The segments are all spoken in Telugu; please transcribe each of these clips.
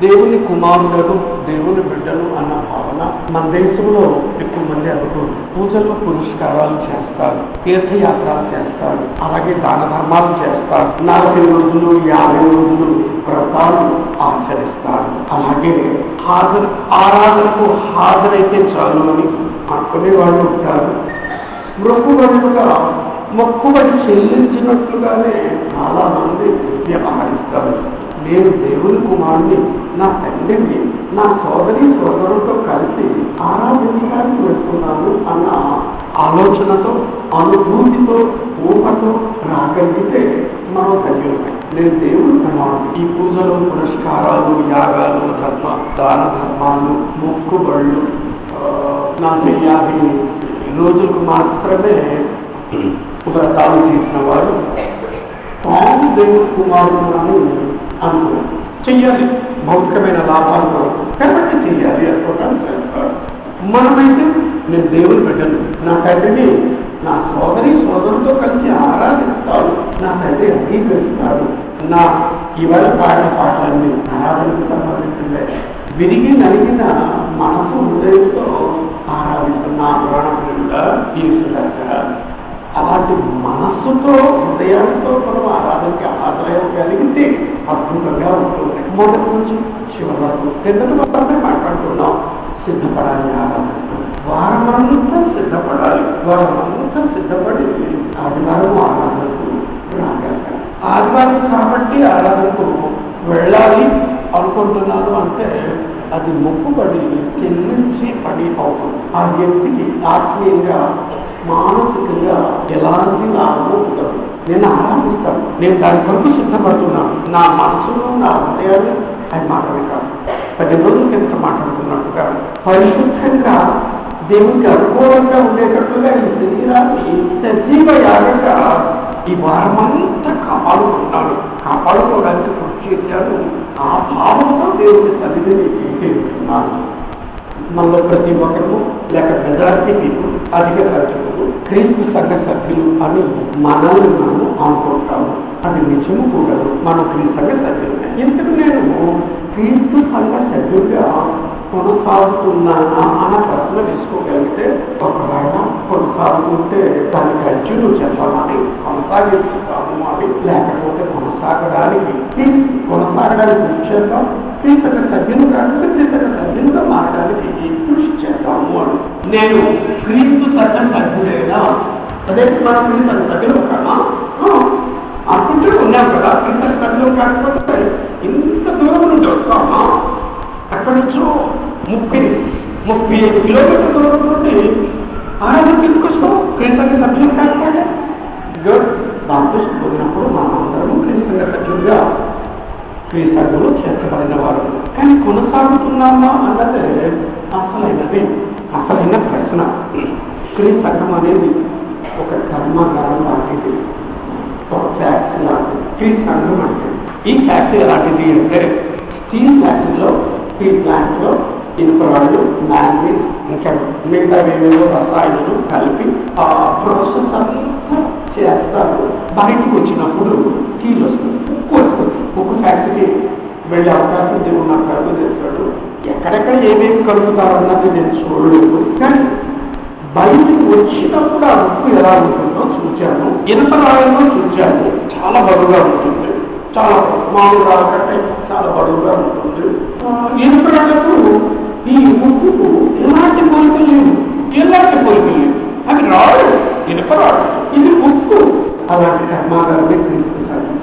దేవుని కుమారులను దేవుని బిడ్డలు అన్న భావన మన దేశంలో ఎక్కువ మంది అనుకోరు. పూజలు పురస్కారాలు చేస్తారు, తీర్థయాత్రలు చేస్తారు, అలాగే దాన ధర్మాలు చేస్తారు, 40 రోజులు 50 రోజులు వ్రతాలు ఆచరిస్తారు. అలాగే ఆరాధనకు హాజరైతే చాలు అని అనుకునే వాళ్ళు ఉంటారు. మొక్కుబడి చెల్లించినట్లుగానే చాలా మంది వ్యవహరిస్తారు. నేను దేవుని కుమారుని, నా తండ్రిని, నా సోదరులతో కలిసి ఆరాధించడానికి వెళ్తున్నాను అన్న ఆలోచనతో, అనుభూతితో, ఊహతో రాగలిగితే మనం ధన్యులమే. నేను దేవుని కుమారుని. ఈ పూజలు పురస్కారాలు, యాగాలు, దాన ధర్మాలు, మొక్కుబళ్ళు 40-50 రోజులకు మాత్రమే వ్రతాలు చేసిన వారు తాము దేవుని కుమారుడు అని అనుకో చెయ్యాలి. భౌతికమైన లాభాలు కొరకు కాబట్టి చెయ్యాలి అనుకోవటాన్ని చేస్తారు. మనమైతే నేను దేవుని బిడ్డను, నా తండ్రిని నా సోదరులతో కలిసి ఆరాధిస్తాడు, నా తండ్రి అంగీకరిస్తాడు. నా ఇవాళ పాడిన పాటలన్నీ ఆరాధనకు సంబంధించిందే. విరిగి నలిగిన మనసు హృదయంతో ఆరాధిస్తున్న పురాణంగా ఈశ్వరాచారాలు. అలాంటి మనస్సుతో, హృదయంతో మనం ఆరాధనకి హాజరయ్యగలిగితే అద్భుతంగా ఉంటుంది. మొదటి నుంచి చివరి వరకు కిందటి వరకే మాట్లాడుతున్నాం. సిద్ధపడాలి, ఆరాధనకు వారమంతా సిద్ధపడాలి. వారమంతా సిద్ధపడి ఆదివారం ఆరాధనకు రాగలగాలి. ఆదివారం కాబట్టి ఆరాధనకు వెళ్ళాలి అనుకుంటున్నాను అంటే అది మొక్కుబడి చెల్లించి పని అవుతుంది. ఆ వ్యక్తికి ఆత్మీయంగా, మానసికంగా ఎలాంటి లాభము ఉండదు. నేను ఆరాధిస్తాను, నేను దాని కొరకు సిద్ధపడుతున్నాను. నా మనసును, నా హృదయాన్ని అది మాత్రమే కాదు. 10 రోజుల కింద మాట్లాడుకున్నట్టుగా పరిశుద్ధంగా దేవునికి అనుకూలంగా ఉండేటట్లుగా ఈ శరీరాన్ని సజీవ యాగంగా ఈ వారమంతా కాపాడుకోవడానికి కృషి చేశాను. ఆ భావంతో దేవుని సన్నిధిని పెట్టుకున్నాను. మనలో ప్రతి ఒక్కరు లేక మెజారిటీ పీపుల్, అధిక సంఖ్యకులు క్రీస్తు సంఘ సభ్యులు అని మనల్ని మనం అనుకుంటాము. అది నిజము కూడా. మనం క్రీస్తు సంఘ సభ్యులమే. ఇంతకు నేను క్రీస్తు సంఘ సభ్యులుగా కొనసాగుతున్నానా అన్న ప్రశ్న వేసుకోగలిగితే, ఒకవేళ కొనసాగుతుంటే దాన్ని కంటిన్యూ చేద్దామని, కొనసాగించుతాము అని, లేకపోతే కొనసాగడానికి కృషి చేద్దాం. క్రీస్తు సంఘ సభ్యులు కాకపోతే క్రీస్తు సంఘ సభ్యులుగా మారడానికి కృషి చేద్దాము అని. నేను క్రీస్తు సంఘ సభ్యుడైనా అదే మనం క్రీస్తు సంఘ సభ్యులు కామా అనుకుంటూ ఉన్నాం కదా. క్రీస్తు సంఘ సభ్యులు కాకపోతే ఇంత దూరం నుండి వస్తామా? అక్కడి నుంచో 35 కిలోమీటర్ల దూరం నుండి ఆరాధనకి ఎందుకు వస్తాం? క్రీస్తు సంఘ సభ్యులు కాకపోతే బాప్టిస్ట్ పొందినప్పుడు మనమందరము క్రీస్తు సంఘ సభ్యులుగా క్రీస్తు సంఘంలో చేర్చబడిన వారు. కానీ కొనసాగుతున్నామా అన్నదే అసలైన ప్రశ్న. క్రీస్తు సంఘం అనేది ఒక కర్మాగారం లాంటిది, ఒక ఫ్యాక్టరీ లాంటిది. క్రీస్తు సంఘం అంటే ఈ ఫ్యాక్టరీ ఎలాంటిది అంటే, స్టీల్ ఫ్యాక్టరీలో, స్టీల్ ప్లాంట్లో ఇనుపరాళ్ళు, మ్యాంగనీస్, ఇంకా మిగతా ఏవేవో రసాయనాలు కలిపి ఆ ప్రాసెస్ అంతా చేస్తారు. బయటకు వచ్చినప్పుడు స్టీల్ వస్తుంది, ఉక్కు వస్తుంది. ఉక్కు ఫ్యాక్టరీకి వెళ్ళే అవకాశం దేవుడు నాకు కలుగు చేశాడు. ఎక్కడెక్కడ ఏమేమి కలుగుతారన్నది నేను చూడలేదు, కానీ బయటకు వచ్చినప్పుడు ఆ ఉక్కు ఎలా ఉంటుందో చూచాను. ఇనుప రాళ్ళలో చూచాను. చాలా బరువుగా ఉంటుంది, చాలా మామూలు రాళ్ళ కంటే చాలా బరువుగా ఉంటుంది. ఇనుప రాళ్ళకు ఈ ఉక్కుకు ఎలాంటి పోలికలు లేవు. అవి రాడు, ఇనుప రాడు, ఇది ఉక్కు. అలాంటి కర్మాగారమే క్రీస్తు సంఘం.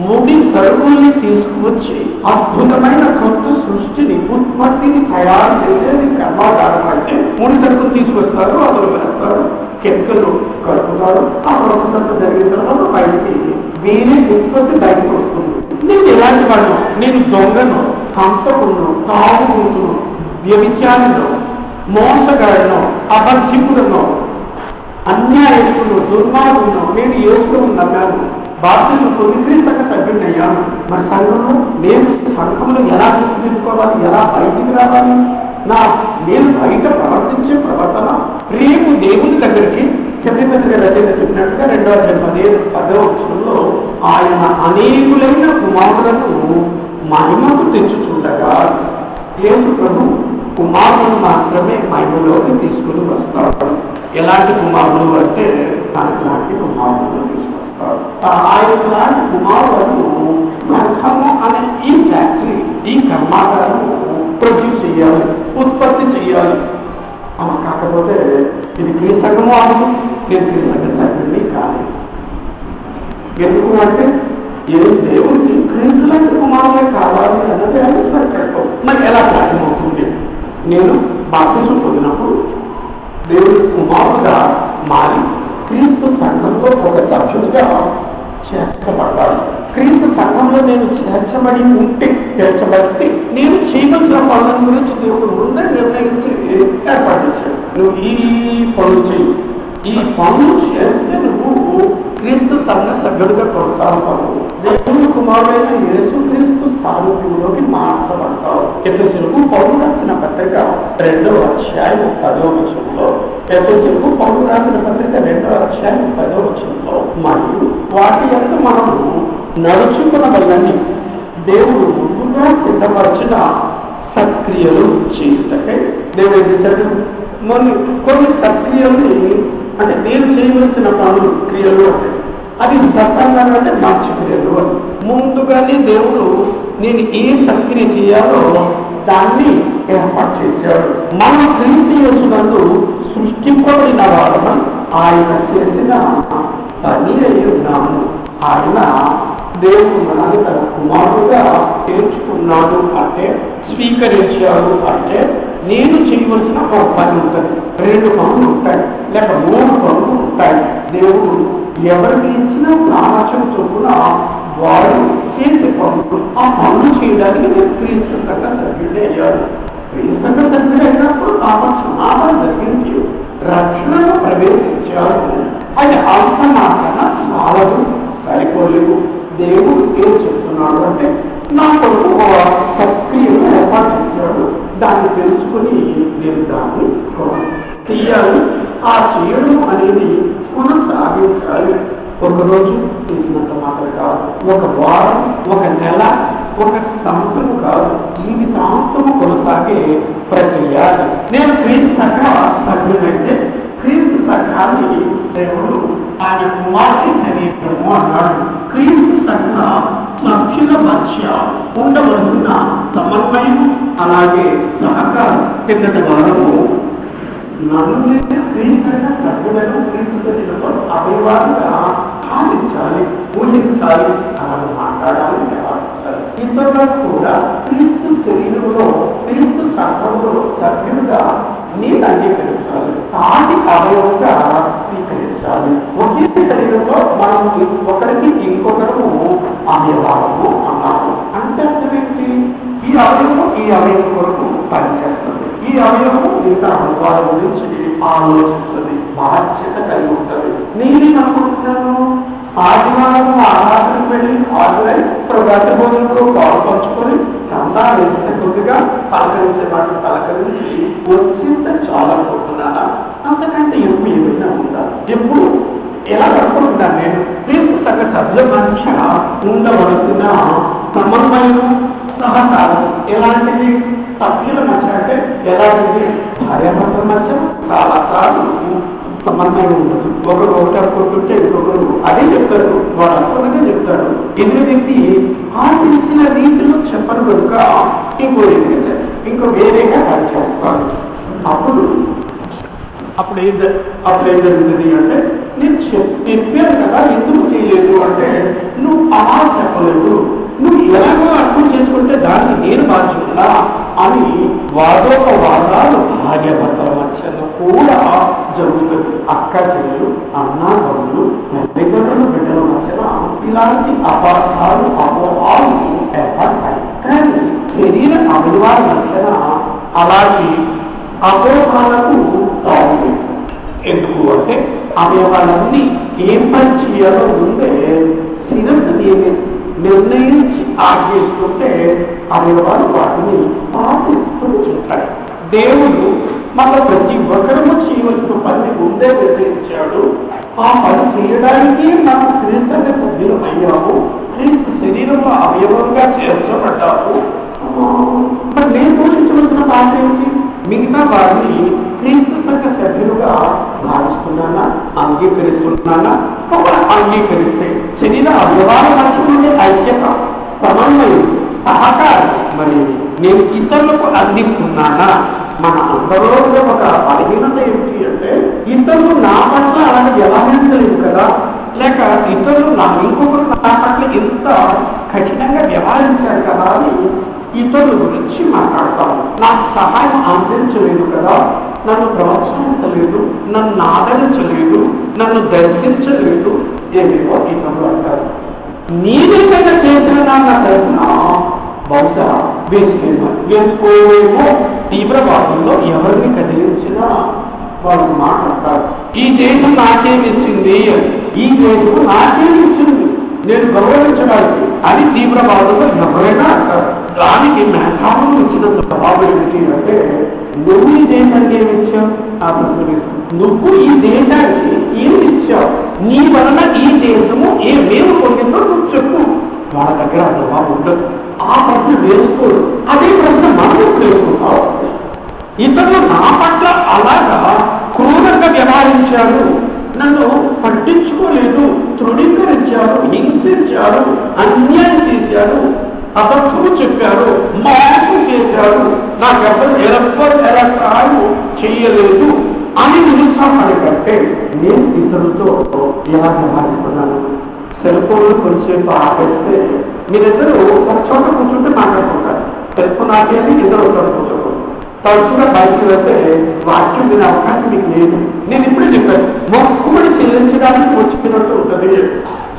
ముడి సరుకుల్ని తీసుకువచ్చి అద్భుతమైన కొత్త సృష్టిని, ఉత్పత్తిని తయారు చేసేది కర్మాగారం. అయితే ముడి సరుకులు తీసుకొస్తారు, అందులో వేస్తారు, కెమికల్ కలుపుతారు. ఆ ప్రాసెస్ అంతా జరిగిన తర్వాత బయటికి వేరే ఉత్పత్తి బయటకు వస్తుంది. నేను ఎలాంటి వాడినో, నేను దొంగను, హంతకుడును, తాగుడును, వ్యభిచారినో, మోసగాడినో, అబద్ధికుడునో, అన్యాయస్తుడు, దుర్మార్గుడు నేను యేసును నమ్మాను, బాప్తిసం పొంది క్రీస్తు సంఘ సభ్యుడిని అయ్యాను. మరి సంఘంలో నేను సంఘంలో ఎలా గుర్తుపెట్టుకోవాలి, ఎలా బయటికి రావాలి? నేను బయట ప్రవర్తించే ప్రవర్తన రేపు దేవుని దగ్గరికి చెప్పినట్టుగా రచయిత చెప్పినట్టుగా 2వ అధ్యాయం 10వ వచనంలో ఆయన అనేకులైన కుమారులను మహిమకు తెచ్చుచుండగా యేసు ప్రభు కుమారుడు మాత్రమే మహిమలోకి తీసుకుని వస్తాడు. ఎలాంటి కుమారుడు అంటే తనలాంటి కుమారుడు తీసుకొస్తాడు. ఆయన లాంటి కుమారులను సంఘము అనే ఈ ఫ్యాక్టరీ, ఈ కర్మాగారం ప్రొడ్యూస్ చేయాలి, ఉత్పత్తి చేయాలి. అలా కాకపోతే ఇది క్రీస్తు సంఘము అవ్వదు, నేను క్రీస్తు సంఘ సభ్యుడిని కాలేదు. ఎందుకు అంటే ఏ దేవుడికి క్రీస్తు లాంటి కుమారులే కావాలి అన్నది ఆయన సంకల్పం. మరి ఎలా సాధ్యమవుతుంది? నేను బాప్తిసం పొందినప్పుడు దేవుడి కుమారుడుగా మారి క్రీస్తు సంఘంలో ఒక సభ్యుడిగా చేర్చబడ్డాను. క్రీస్తు సంఘంలో నేను చేర్చబడితే నేను చేయవలసిన పనుల గురించి దేవుడు ముందే నిర్ణయించి ఏర్పాటు చేశాడు. నువ్వు ఈ పనులు చేయి, ఈ పనులు చేస్తే నువ్వు క్రీస్తు సంఘ సభ్యుడిగా కొనసాగుతావు, దేవుని కుమారుడైన యేసు క్రీస్తు సారూప్యంలోకి మార్చబడతావు. ఎఫెసీయులకు పౌలు రాసిన పత్రిక 2వ అధ్యాయం 10వ వచనంలో, ఎఫెసీయులకు పౌలు రాసిన పత్రిక 2వ అధ్యాయం 10వ వచనంలో, మరియు వాటి యొక్క మనము నడుచుకునగలని దేవుడు ముందుగా సిద్ధపరిచిన సత్క్రియలు చేయుటకై దేవుడు ఏం చేశాడు? కొన్ని సత్క్రియల్ని, అంటే నేను చేయవలసిన పనులు, క్రియలు అంటే అది సత్తంగా అంటే మంచి క్రియలు అని ముందుగానే దేవుడు నేను ఏ సత్క్రియ చేయాలో దాన్ని ఏర్పాటు చేశాడు. మనం క్రీస్తు యేసునందు సృష్టింపబడిన వాళ్ళం ఆయన చేసిన పని అయి ఉన్నాము. ఆయన దేవుడు మనల్ని తన కుమారుడుగా చేర్చుకున్నాడు అంటే, స్వీకరించాడు అంటే నేను చేయవలసిన ఒక పని ఉంటుంది, 2 పనులు ఉంటాయి, లేక 3 పనులు ఉంటాయి. దేవుడు ఎవరికి ఇచ్చిన సామర్థ్యం చొప్పున వారు చేసే పనులు, ఆ పనులు చేయడానికి నేను క్రీస్తు సంఘ సభ్యుడే అయ్యాడు. క్రీస్తు సంఘ సభ్యుడు అయినప్పుడు నాకు క్షమాపణ జరిగింది, రక్షణలో ప్రవేశించాడు. అది అంత మాత్రాన చాలదు, సరిపోలేదు. దేవుడు ఏం చెప్తున్నాడు అంటే నా కొరకు సక్రియను ఏర్పాటు చేశాడు, దాన్ని తెలుసుకుని నేను దాన్ని చెయ్యాలి. ఆ చేయడం అనేది కొనసాగించాలి. ఒకరోజు చేసినంత మాత్రం కాదు, ఒక వారం, ఒక నెల, ఒక సంవత్సరం కాదు, జీవితాంతము కొనసాగే ప్రక్రియ. నేను క్రీస్తు సంఘ సభ్యుడైతే క్రీస్తు సంఘాన్ని దేవుడు ఆయన కుమారుని శరీరము అన్నాడు. క్రీస్తు సంఘ సభ్యుల మధ్య ఉండవలసిన సమన్వయం, అలాగే సహకారం. కిందటి వారము నన్ను క్రీస్తు సంఘ సభ్యులను క్రీస్తు శరీరంలో అవయవాలుగా పాలించాలి, పూజించాలి, అలాగే మాట్లాడాలి, వ్యవహరించాలి. ఇతరులకు కూడా క్రీస్తు శరీరంలో, క్రీస్తు సంఘంలో సభ్యులుగా నేను అంగీకరించాలి, తాటి అవయవంగా స్వీకరించాలి. ఒకే శరీరంలో మనం ఒకరికి ఇంకొకరు అవయవాలము అన్నాము. అంటే అర్థమేంటి? ఈ అవయవం ఈ అవయవం కొరకు పనిచేస్తుంది, ఈ అవయవం మిగతా అవయవాల గురించి ఆలోచిస్తుంది, బాధ్యత కలిగి ఉంటుంది. నేనేమనుకుంటున్నాను, ఆదివారం ఆరాధన వెళ్ళి హాజరై ప్రభాత భోజనంలో పాల్పంచుకొని చందా వేస్తే కొద్దిగా పలకరించే వాటిని పలకరించి వచ్చిందే చాలా అనుకుంటున్నానా? అంతకంటే ఎక్కువ ఏమైనా ఉందా? ఎప్పుడు ఎలా అనుకుంటున్నాను నేను? క్రీస్తు సంఘ సభ్యుల మధ్య ఉండవలసిన సమన్వయం, సహకారం ఎలాంటిది? సభ్యుల మధ్య అంటే ఎలాంటిది? భార్యాభర్తల మధ్య చాలా సార్లు సమన్వయం ఉండదు. ఒకరు ఒకటి అనుకుంటుంటే ఇంకొకరు అదే చెప్తారు, వాడు అనుకున్నదే చెప్తారు. ఎదురు వ్యక్తి ఆశించిన రీతిలో చెప్పరు కనుక ఇంకో వేరేగా పనిచేస్తాడు. అప్పుడు ఏం జరుగుతుంది అంటే, నేను చెప్పాను కదా ఎందుకు చేయలేదు అంటే, నువ్వు అలా చెప్పలేదు, నువ్వు ఎలాగో అర్థం చేసుకుంటే దానికి నేను బాధ్యున్నా అని వాదోపవాదాలు భార్యాభర్తల మధ్యలో కూడా జరుగుతుంది. అక్క చెల్లెలు, అన్నా తమ్ముడు, తల్లిదండ్రులు, బిడ్డల మధ్యన ఇలాంటి అపార్థాలు, అపోహాలు ఏర్పడతాయి. కానీ శరీర అవయవాల మధ్యన అలాంటి అపోహాలకు తాగుతుంది. ఎందుకు అంటే అవయవాలన్నీ ఏం పని చేయాలో ముందే శిరస్సుని నిర్ణయించి ఆగేసుకుంటే అవయవాలు వాటిని పాటిస్తూ ఉంటాయి. దేవుడు మన ప్రతి ఒక్కరూ చేయవలసిన పని ముందే నిర్ణయించాడు. ఆ పని చేయడానికి మనం క్రీస్తు సభ్యులం అయ్యాము. క్రీస్తు శరీరంలో అవయవంగా చేర్చబడ్డావు. మరి నేను పోషించవలసిన పాత్ర ఏమిటి? మిగతా వారిని క్రీస్తు సంఘ సభ్యులుగా భావిస్తున్నానా, అంగీకరిస్తున్నానా? అంగీకరిస్తే శరీర అవయవాల మధ్య నుండి ఐక్యత, సమన్వయం, సహకారం మరి నేను ఇతరులకు అందిస్తున్నానా? మన అందరిలో ఒక బలహీనత ఏమిటి అంటే ఇతరులు నా పట్ల అలాగే వ్యవహరించలేదు కదా, లేక ఇతరులు ఇంకొకరు నా పట్ల ఇంత కఠినంగా వ్యవహరించారు కదా అని ఇతరుల గురించి మాట్లాడతాము. నాకు సహాయం అందించలేదు కదా, నన్ను ప్రోత్సహించలేదు, నన్ను ఆదరించలేదు, నన్ను దర్శించలేదు, ఏమేమో ఇతరులు అంటారు. నీదేమైనా చేసిన నా ప్రశ్న బహుశా వేసుకోలేమో. తీవ్రవాదంలో ఎవరిని కదిలించినా వాళ్ళు మాట్లాడతారు, ఈ దేశం నాకేమిచ్చింది, ఈ దేశం నాకేమిచ్చింది, నేను గౌరవించడానికి అని తీవ్రవాదంలో ఎవరైనా అంటారు. దానికి మేధావులు ఇచ్చిన జవాబు ఏమిటి అంటే, నువ్వు ఈ దేశానికి ఏమిచ్చావు? ఆ ప్రశ్న వేసుకుంటావు. నువ్వు ఈ దేశానికి ఏమి ఇచ్చావు? నీ వలన ఈ దేశము ఏమేమి పొందిందో నువ్వు చెప్పు. వాళ్ళ దగ్గర ఆ జవాబు ఉండదు. ఆ ప్రశ్న వేసుకోడు. అదే ప్రశ్న మనం వేసుకుంటావు. ఇతరులు నా పట్ల అలాగా క్రూరంగా వ్యవహరించారు, నన్ను పట్టించుకోలేదు, తృణీకరించారు, హింసించారు, అన్యాయం చేశారు, అబద్ధం చెప్పారు, మోసం చేశారు, నాకెవరు ఎలా సహాయం చేయలేదు అని నిరుత్సాహపడే కంటే నేను ఇతరులతో ఎలా వ్యవహరిస్తున్నాను? సెల్ ఫోన్లు కొంచెంసేపు ఆపేస్తే మీరిద్దరూ ఒక చోట కూర్చుంటే మాట్లాడుకుంటారు. సెల్ ఫోన్ ఆపేయాలి, ఇద్దరు ఒక చోట కూర్చోకూడదు. తరచుగా బయటకు వెళ్తే వాక్యం వినే అవకాశం మీకు లేదు. నేను ఇప్పుడే చెప్పాను, మొక్కుబడి చెల్లించడానికి వచ్చినట్టు ఉంటుంది.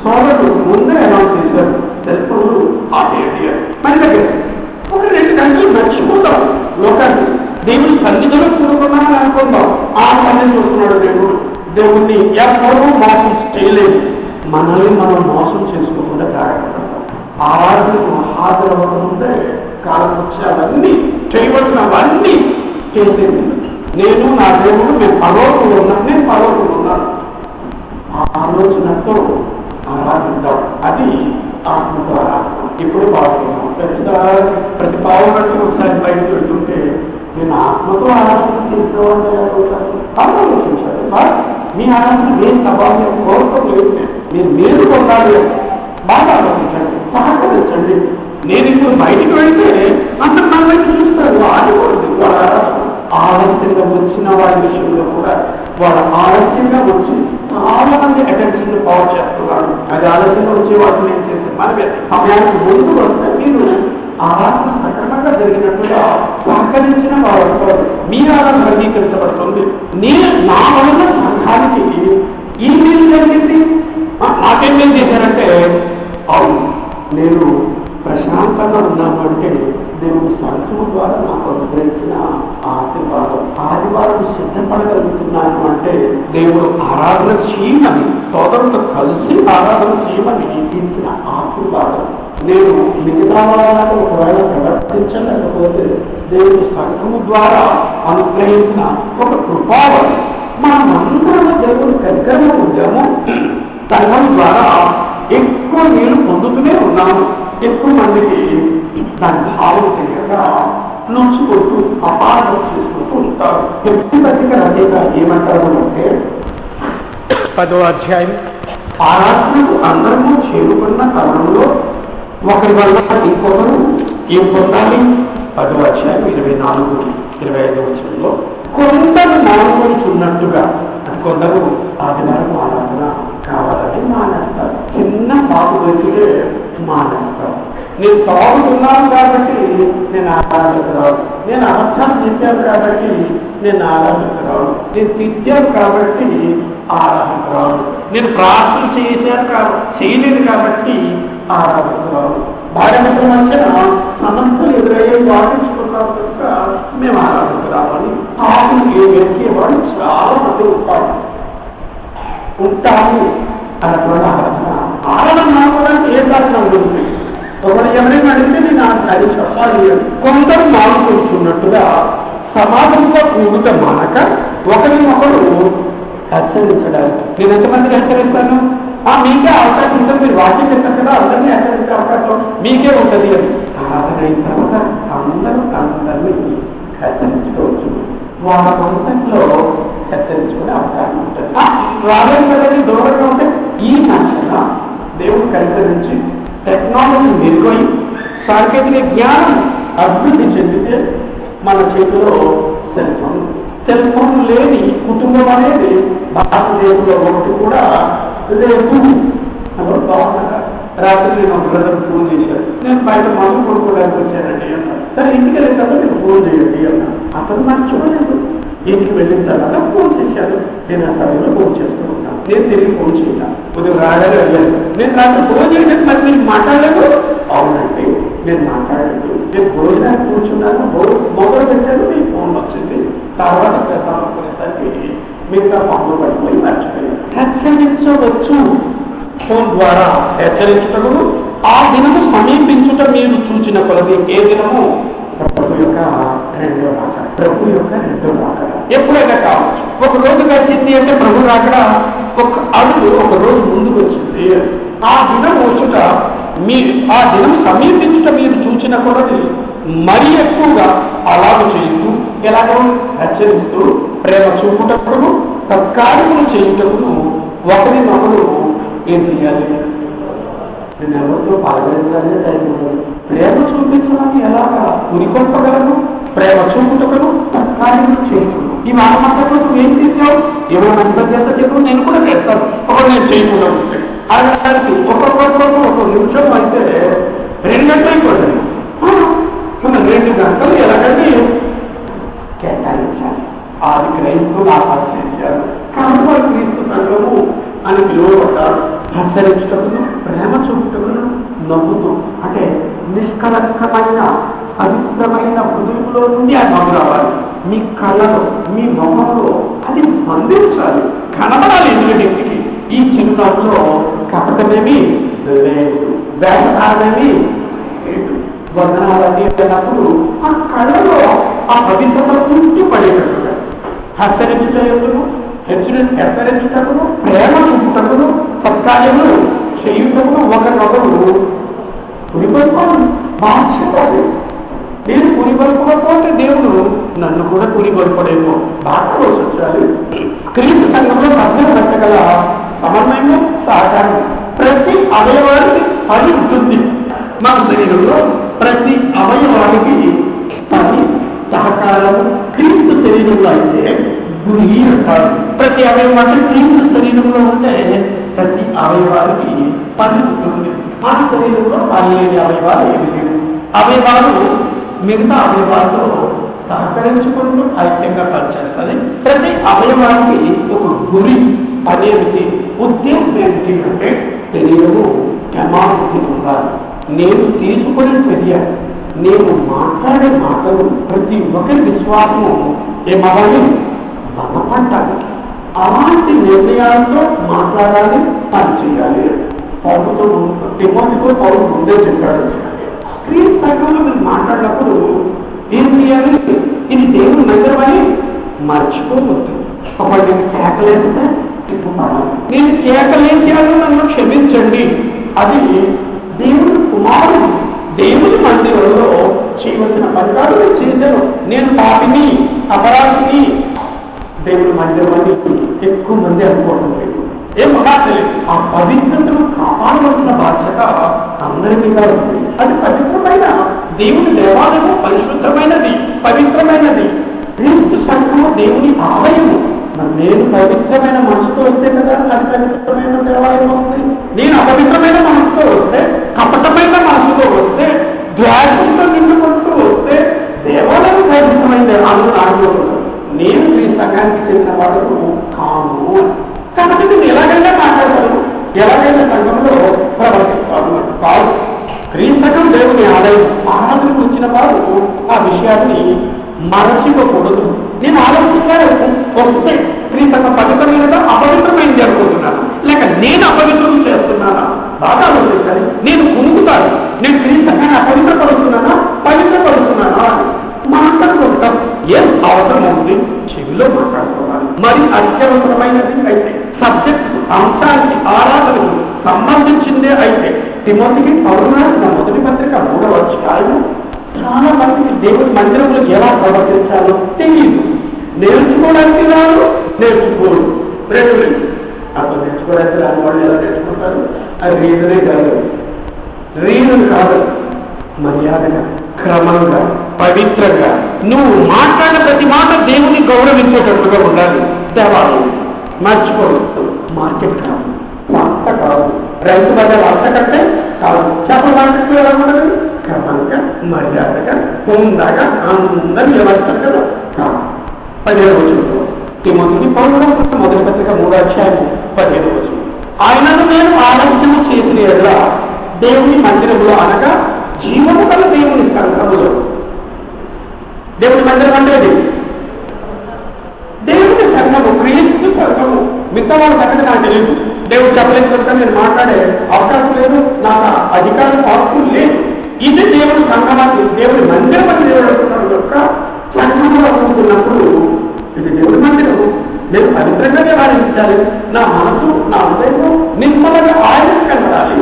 సోదరులు ముందే అనౌన్స్ చేశారు, సెల్ ఫోన్లు ఆపేయండి. మన దగ్గర ఒక 2 గంటలు మర్చిపోతాం లోకాన్ని. దేవుడు సన్నిధిలో కూడుకున్నామని అనుకుందాం, ఆ పని చూస్తున్నాడు దేవుడు. దేవుడిని ఎవ్వరూ మోసం చేయలేదు. మనల్ని మనం మోసం చేసుకోకుండా జాగ్రత్త పడతాం. ఆరాధనకు హాజరవ్వకుంటే కాలవృక్షాలన్నీ చేయవలసినవన్నీ చేసేసింది. నేను నా దేవుడు మేము పరలోకంలో ఉన్నాను, నేను పరలోకంలో ఉన్నాను. ఆ ఆలోచనతో ఆరాధిద్దాం. అది ఆత్మతో ఆరాధన. ఇప్పుడు బాగున్నాం. ప్రతి పావు గంటకు ఒకసారి బయటకు వెళ్తుంటే నేను ఆత్మతో ఆరాధన చేసిన వాళ్ళు ఆలోచించాలి. మీ ఆరాధన వేస్ట్ అవ్వాలి కోరుకోం లేదు. మీరు మేలు పొందాలి, బాగా ఆలోచించండి, సహకరించండి. నేను ఇప్పుడు బయటికి వెళ్తే అందరూ నా వైపు చూస్తారు, ఆడిపోతుంది. వాళ్ళ ఆలస్యంగా వచ్చిన వారి విషయంలో కూడా వాళ్ళ ఆలస్యంగా వచ్చి చాలా మంది అటెన్షన్ పవర్ చేస్తున్నారు. అది ఆలస్యంగా వచ్చే వాళ్ళు నేను చేసే మనమే సమయానికి ముందు వస్తే మీరు ఆరాధన సక్రమంగా జరిగినట్టుగా సహకరించిన వారు మీ ఆరాధన అంగీకరించబడుతుంది. నేను నా వల్ల సంఘానికి ఈ మీరు జరిగింది, నాకేం మీరు చేశారంటే, అవును నేను ప్రశాంతంగా ఉన్నాను అంటే దేవుడు సంఘం ద్వారా నాకు అనుగ్రహించిన ఆశీర్వాదం. ఆదివారం సిద్ధపడగలుగుతున్నాను అంటే దేవుడు ఆరాధన చేయమని, సోదరులతో కలిసి ఆరాధన చేయమని ఇచ్చిన ఆశీర్వాదం. నేను మిగతా వాళ్ళకు ఒకవేళ ప్రవర్తించలేకపోతే దేవుడు సంఘము ద్వారా అనుగ్రహించిన ఒక కృపావరం. మనమందరం దేవుడు దగ్గరలో ఉందాము. సంఘం ద్వారా ఎక్కువ నీళ్లు పొందుతూనే ఉన్నాము. ఎక్కువ మందికి దాని భావం తెలియక నొచ్చుకుంటూ అపార్థం చేసుకుంటూ ఉంటారు. పత్రిక రచయిత ఏమంటారు అంటే 10వ అధ్యాయం, ఆరాధనకు అందరము చేరుకున్న కాలంలో ఒకరి వల్ల ఇంకొకరు ఏం పొందాలి? 10వ అధ్యాయం 24-25 వచనంలో కొందరు మానుకొనుచున్నట్టుగా, అది కొందరు ఆదివారం ఆరాధన కావాలని మానేస్తారు. చిన్న సాగు దొరికితే మానేస్తారు. నేను తాగుతున్నాను కాబట్టి నేను ఆరాధనకు రాను, నేను అబద్ధాలు చెప్పాను కాబట్టి నేను ఆరాధనకు రాను, నేను తిట్టాను కాబట్టి ఆరాధనకు రాను, నేను ప్రార్థన చేయలేదు కాబట్టి ఆరాధనకు రాను. భార్యభర్తల మధ్యన సమస్యలు ఎదురయ్యే వాటించుకున్నాం కనుక మేము ఆరాధనకు రావాలి. ఆరు వెతికేవాడు చాలా మంది ఉంటాము అన్నటువంటి ఆరాధన మానుకోవడానికి ఏ సాధన ఉంటుంది? ఒకటి ఎవరైనా అడిగితే నేను అది చెప్పాలి. కొందరు మానుకుంటున్నట్టుగా సమాజంతో కూడుత మానక ఒకరినొకరు హెచ్చరించడానికి. నేను ఎంతమందిని హెచ్చరిస్తాను? మీకే అవకాశం ఉంటుంది, మీరు వాక్యం చెప్తారు కదా, అందరినీ హెచ్చరించే అవకాశం మీకే ఉంటుంది అని. ఆరాధన అయిన తర్వాత అందరినీ హెచ్చరించుకోవచ్చు, వారంతట్లో హెచ్చరించుకునే అవకాశం ఉంటుంది. రాలేదు కదండి, దూరంగా ఉంటే ఈ మనుషుల దేవుడు కనికరించి టెక్నాలజీ మెరుగై సాంకేతిక జ్ఞానం అభివృద్ధి చెందితే మన చేతిలో సెల్ ఫోన్ లేని కుటుంబం అనేది భారతదేశంలో ఒకటి కూడా లేదు. అలా బాగున్నారా? రాత్రి నేను ఒక బ్రదర్ ఫోన్ చేశాను, నేను బయట మందు కొనుక్కోవడానికి వచ్చానండి అన్నాను. సరే ఇంటికి వెళ్ళిన నేను ఫోన్ చేయండి అన్నా. అతను నాకు చూడలేదు. ఇంటికి వెళ్ళిన తర్వాత ఫోన్ చేశాను. నేను ఆ సమయంలో ఫోన్ చేస్తూ ఉంటాను. నేను తిరిగి ఫోన్ చేయాలి. ఉదయం రాగానే అడిగాను, నేను రాత్రి ఫోన్ చేశాను, మరి మీరు మాట్లాడలేదు? అవునండి నేను మాట్లాడలేదు, నేను భోజనానికి కూర్చున్నాను, మొదలు పెట్టాను, మీ ఫోన్ వచ్చింది, తర్వాత చేద్దాం అనుకునేసరికి మిగతా పనులు పడిపోయి మర్చిపోయాను. హెచ్చరించవచ్చు ఫోన్ ద్వారా. హెచ్చరించుటకు ఆ దినము సమీపించుట మీరు చూచిన కొలది. ఏ దినము? ప్రభు యొక్క రెండో రాకడ. ఎప్పుడైనా కావచ్చు. ఒక రోజు గడిచింది అంటే ప్రభు రాకడ ఒక అడుగు ఒక రోజు ముందుకు వచ్చింది. ఆ దినం వచ్చుట ఆ దినం సమీపించుట మీరు చూచిన కొలది మరీ ఎక్కువగా అలాగ చేయొచ్చు. ఎలాగో హెచ్చరిస్తూ ప్రేమ చూపుటప్పుడు తత్కార్యములు చేయుటకును ఒకరినొకరు ఏం చెయ్యాలి? నేను ఎవరితో పాల్గొనగానే కలిగి ఉండదు. ప్రేమ చూపించడానికి ఎలాగా పురికొల్పగలను? ప్రేమ చూపుటకును తత్కార్యములు చేయుటకు. ఈ మాట మాట్లాడుతూ నువ్వు ఏం చేసావు? ఏమైనా మంచి పని చేస్తా చెప్పు, నేను కూడా చేస్తాను. ఒకరు నేను చేయకుండా ఉంటే అడగడానికి ఒక్కొక్కరు ఒక నిమిషం అయితే 2 గంటలు అయిపోతుంది. 2 గంటలు ఎలాగంటే కేటాయించాలి. అది క్రైస్తవులు ఆ పని చేశారు కాబట్టి వాళ్ళు క్రీస్తు సంఘము అని పిలువబడ్డారు. హెచ్చరించుటకును ప్రేమ చూపుటకును నవ్వుతూ, అంటే నిష్కలంకమైన పవిత్రమైన హృదయంలో నుండి ఆ నవ్వు రావాలి. మీ కళ్ళలో మీ మొహంలో అది స్పందించాలి, కనబడాలి. ఎదుటి వ్యక్తికి ఈ చిరునవ్వులో కపటమేమి లేదు, వేటకారమేమి లేదు. వందనాలన్నీ అయినప్పుడు ఆ కళ్ళలో ఆ పవిత్రత పుట్టి పడేటట్టుగా హెచ్చరించుటకును ప్రేమ చూపుటకును సత్కార్యములు చేయుటకును ఒకరినొకరు పురికొల్పాలి. బాధ్యత. నేను పురికొల్పకపోతే దేవుడు నన్ను కూడా పురికొల్పడేమో. బాగా ఆలోచించాలి. క్రీస్తు సంఘంలో సభ్యులు రచగల సమన్వయము సహకారం. ప్రతి అవయవానికి పని ఉంటుంది. మన శరీరంలో ప్రతి అవయవానికి పని సహకారము. క్రీస్తు శరీరంలో అయితే గురి అంటారు. ప్రతి అవయవం అంటే క్రీస్తు శరీరంలో ఉంటే ప్రతి అవయవానికి పని ఉంటుంది. మన శరీరంలో పని లేని అవయవాలు ఏమి లేవు. అవయవాలు మిగతా అవయవాలతో సహకరించుకుంటూ ఐక్యంగా పనిచేస్తుంది. ప్రతి అవయవానికి ఒక గురి, పనేమిటి, ఉద్దేశం ఏమిటి అంటే శరీరము యమావృద్ధి ఉండాలి. నేను తీసుకునే చర్య, నేను మాట్లాడే మాటలు ప్రతి ఒక్కరి విశ్వాసము ఏమవ్వాలి? బలపడటానికి. అలాంటి నిర్ణయాలతో మాట్లాడాలి, పని చేయాలి. తిమోతితో పౌలు ముందే చెప్పాడు, క్రీస్తు సంఘంలో మీరు మాట్లాడినప్పుడు ఏం చేయాలి? ఇది దేవుని మందిరమని మర్చిపోవద్దు. ఒకటి నేను కేకలేస్తే తిప్పుపడాలి. నేను కేకలేసాను, నన్ను క్షమించండి. అది దేవుని కుమారుడు దేవుని మందిరంలో చేయవలసిన పని కాదు. నేను చేశాను, నేను పాపిని, అపరాధిని. దేవుని మందిరం అని ఎక్కువ మంది అనుకోవడం లేదు. ఏం మహా తెలియదు. ఆ పవిత్రతను కాపాడవలసిన బాధ్యత అందరి మీద ఉంది. అది పవిత్రమైన దేవుని దేవాలయము, పరిశుద్ధమైనది, పవిత్రమైనది. క్రీస్తు సంఘము దేవుని ఆలయము. నేను పవిత్రమైన మనసుతో వస్తే కదా అది పవిత్రమైన దేవాలయం అవుతుంది. నేను అపవిత్రమైన మనసుతో వస్తే, కపటమైన మనసుతో వస్తే, ద్వేషంతో నిండుకుంటూ వస్తే దేవాలయం పవిత్రమైన అందులో ఆడుకోకూడదు. నేను ఈ సంఘానికి చెందిన వాడు కాను. కాబట్టి నేను ఎలాగైనా మాట్లాడతాను, ఎలాగైనా సంఘంలో ప్రవర్తిస్తాను కాదు. క్రీస్తు సంఘం దేవుని ఆలయం. ఆరాధనకు వచ్చిన వారు ఆ విషయాన్ని మరచిపోకూడదు. నేను ఆలస్యంగా వస్తే క్రీస్తు సంఘం పవిత్రమైనదా అపవిత్రమైంది అనుకుంటున్నాను, లేక నేను అపవిత్రం చేస్తున్నానా? బాగా ఆలోచించాలి. నేను కునుకుతాను, నేను క్రీస్తు సంఘాన్ని అపవిత్రపడుతున్నానా, పవిత్రపడుతున్నానా? మాట్లాడుకుంటాం. ఎస్ అవసరం ఉంది. చెవిలో స్కిల్లో మాట్లాడుకోవాలి. మరి అత్యవసరమైనది అయితే, సబ్జెక్ట్ అంశానికి ఆరాధనకు సంబంధించిందే అయితే, తిమోతికి పౌలు రాసిన మొదటి పత్రిక 3వ అధ్యాయం, చాలా మందికి దేవుడి మందిరంలో ఎలా ప్రవర్తించాలో తెలియదు. నేర్చుకోవడానికి రాదు, నేర్చుకోరు. అసలు నేర్చుకోవడానికి రాని వాళ్ళు ఎలా నేర్చుకుంటారు? అది రీజనే కాదు, రీజన్ కాదు. మర్యాదగా, క్రమంగా, పవిత్రంగా నువ్వు మాట్లాడిన ప్రతి మాట దేవుని గౌరవించేటట్టుగా ఉండాలి. దేవాలయం మర్చిపోవద్దు. మార్కెట్ కాదు, వంట కాదు, రైతు బజార్ వంట కంటే కాదు. చేపల మార్కెట్లో ఎలా ఉండదు? క్రమంగా, మర్యాదగా, హుందాగా అందరూ నిలబడతారు కదా. 15వ వచనంలో తిమోతికి పౌలు రాసిన మొదటి పత్రిక 3వ అధ్యాయం 15వ వచనం, ఆయనను నేను ఆలస్యము చేసిన ఎడల దేవుని మందిరములో, అనగా జీవము గల దేవుని సంఘములో. దేవుని మందిరం అంటే దేవుని సంఘము, క్రీస్తు సంఘము. మిగతా వాళ్ళ సంగతి నాకు తెలియదు. దేవుడు చెప్పలేదు కనుక నేను మాట్లాడే అవకాశం లేదు, నాకు అధికారం హక్కు లేదు. ఇది దేవుని సంఘాన్ని, దేవుని మందిరం అని దేవుడు అంటున్నాడు యొక్క సంఘములో అనుకుంటున్నప్పుడు ఇది దేవుని మందిరం. నేను పవిత్రంగా వ్యవహరించాలి. నా మనసు, నా హృదయం నిర్మలంగా ఆయనకు కనబడాలి.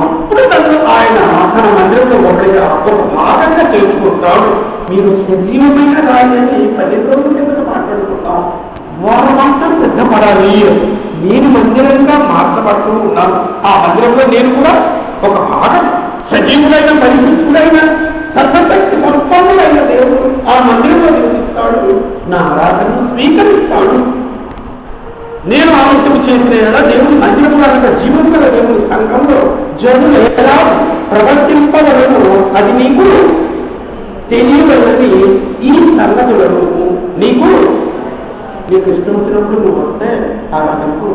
అప్పుడు తను ఆయన తన మందిరంలో ఒకటిగా ఒక భాగంగా చేర్చుకుంటాడు. మీరు సజీవమైన రాయని 10 రోజుల కింద మాట్లాడుకుంటాం. వారమంతా సిద్ధపడాలి. నేను మందిరంగా మార్చబడుతూ ఉన్నాను. ఆ మందిరంలో నేను కూడా ఒక భాగం. సజీవుడైన, పరిశుద్ధుడైన, సర్వశక్తి సంపన్నుడైన దేవుడు ఆ మందిరంలో నివసిస్తాడు. నా ఆరాధనను స్వీకరిస్తాడు. నేను ఆలస్యం చేసిన దేవుని మందిరంలో అనగా జీవం గల దేవుని సంఘంలో జనులు ఎలా ప్రవర్తింపవలను అది నీకు తెలియవలని ఈ సంగతులను నీకు ఇష్టం వచ్చినప్పుడు నువ్వు వస్తే ఆరాధనకు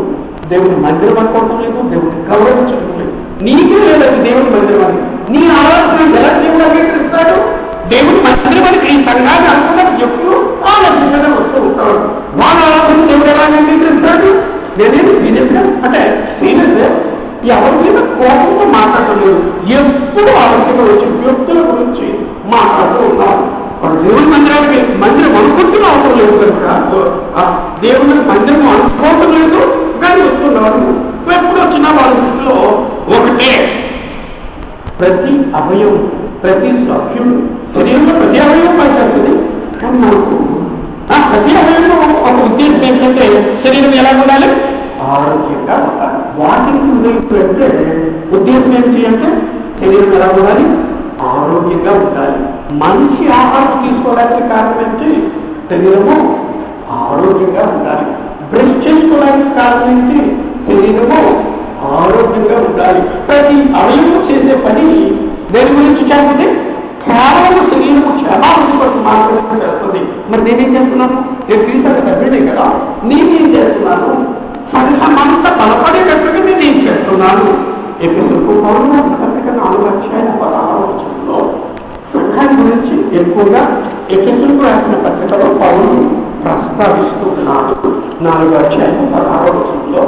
దేవుని మందిరం అనుకోవటం లేదు, దేవుని గౌరవించడం లేదు. నీకే లేదు దేవుని మందిరం అని. నీ ఆరాధన ఎలా దేవుడు అంగీకరిస్తాడు? దేవుని మందిరం అని ఈ సంఘాన్ని అనుకున్న ఎప్పుడు ఆలోచించడం వస్తూ ఉంటాడు. వాళ్ళ ఆరాధన దేవుడు ఎలా అంగీకరిస్తాడు? నేనేమి సీరియస్గా అంటే సీరియస్గా ఎవరి మీద కోపంతో మాట్లాడటం లేదు. ఎప్పుడు ఆలస్యంగా వచ్చి వ్యక్తుల గురించి మాట్లాడుతూ ఉన్నాను. వాడు దేవుని మందిరం అనుకుంటున్న అవసరం లేదు కనుక దేవుని మందిరం అనుకోవటం లేదు, కానీ వస్తున్నారు. ఎప్పుడు వచ్చినా వాళ్ళ దృష్టిలో ఒకటే. ప్రతి అవయవం, ప్రతి సభ్యుడు, శరీరంలో ప్రతి అవయవం పనిచేస్తుంది. కానీ మనకు ప్రతి అవయవంలో ఒక ఉద్దేశం ఏంటంటే శరీరం ఎలా ఉండాలి? ఆరోగ్యంగా ఉండాలి. వాటికి అంటే ఉద్దేశం ఏం చేయాలంటే శరీరం ఎలా ఉండాలి? ఆరోగ్యంగా ఉండాలి. మంచి ఆహారం తీసుకోవడానికి కారణం ఏంటి? శరీరము ఆరోగ్యంగా ఉండాలి. బ్రష్ చేసుకోవడానికి కారణం ఏంటి? శరీరము ఆరోగ్యంగా ఉండాలి. ప్రతి అవయవం చేసే పని దేని గురించి చేస్తుంది? కేవలం శరీరము క్షేమాభివృద్ధి కొరకు మాత్రమే చేస్తుంది. మరి నేనేం చేస్తున్నాను? నేను క్రీస్తు సభ్యుడే కదా, నేనేం చేస్తున్నాను? సంఘమంతా బలపడేటట్టుగా నేనేం చేస్తున్నాను? ఎఫెసీయులకు పౌలు రాసిన పత్రిక 4వ అధ్యాయం 16వ వచనంలో సంఘాన్ని గురించి ఎక్కువగా ఎఫెసీయులకు రాసిన పత్రికలో పౌలు ప్రస్తావిస్తూ ఉన్నాడు. 4వ అధ్యాయం 16వ వచనంలో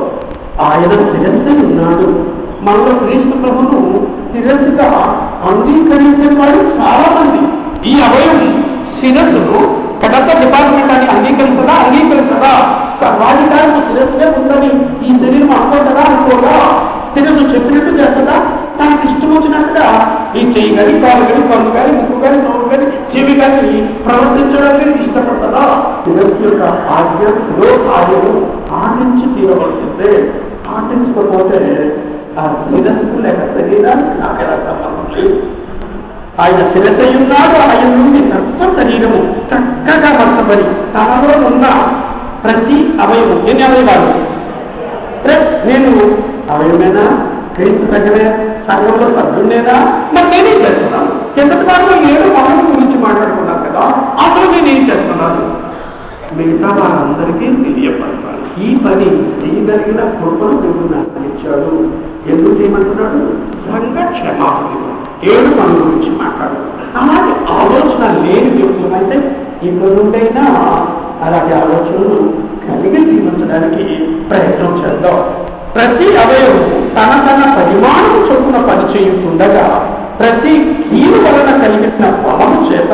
ఆయన శిరస్సు ఉన్నాడు. మనలో క్రీస్తు ప్రభువును శిరస్సుగా అంగీకరించే వాడు చాలా మంది. ఈ అవయవం శిరస్సును పెద్ద డిపార్ట్మెంట్ అని అంగీకరిస్తుందా? అంగీకరించదా? సర్వాధికారం శిరస్సునే ఉందని ఈ శరీరం అనుకోదా? అనుకోదా? శిరస్సు చెప్పినట్టు చేస్తుందా? తనకు ఇష్టం వచ్చినట్టుగా ఈ చెయ్యి కానీ, కాలు కానీ, కన్ను కానీ, ముక్కు కానీ, నోరు కానీ, చెవి కానీ ప్రవర్తించడానికి ఇష్టపడుతుందా? శిరస్సు యొక్క ఆజ్ఞలో ఆయను పాటించి తీరవలసిందే. పాటించకపోతే ఆ శిరస్సుకు లేక శరీరానికి నాకు ఎలా సంబంధం లేదు. ఆయన శిరసై ఉన్నాడు. ఆయన నుండి సర్వ శరీరము చక్కగా మర్చబడి తనలో ఉన్న ప్రతి అవయవం, ఎన్ని అవయవాలు? నేను అవయమేనా? క్రీస్తు సంఘంలో సభ్యుడేనా? మరి నేనేం చేస్తున్నాను? కిందటి వారిలో 7 పనుల గురించి మాట్లాడుకున్నాను కదా, అందులో నేనేం చేస్తున్నాను? మిగతా వారందరికీ తెలియపరచాలి. ఈ పని చేయగలిగిన కృపను దేవుడు నాకు ఇచ్చాడు. ఎందుకు చేయమంటున్నాడు? సంఘ క్షేమాభివృద్ధి 7 పనుల గురించి మాట్లాడుతున్నాడు. అలాంటి ఆలోచన లేని వ్యక్తులైతే ఇక నుండైనా అలాంటి ఆలోచనలు కలిగి జీవించడానికి ప్రయత్నం చేద్దాం. ప్రతి అవయవం తన పరిమాణం చొప్పున పనిచేయుచుండగా ప్రతి కీలు వలన కలిగిన బలము చేత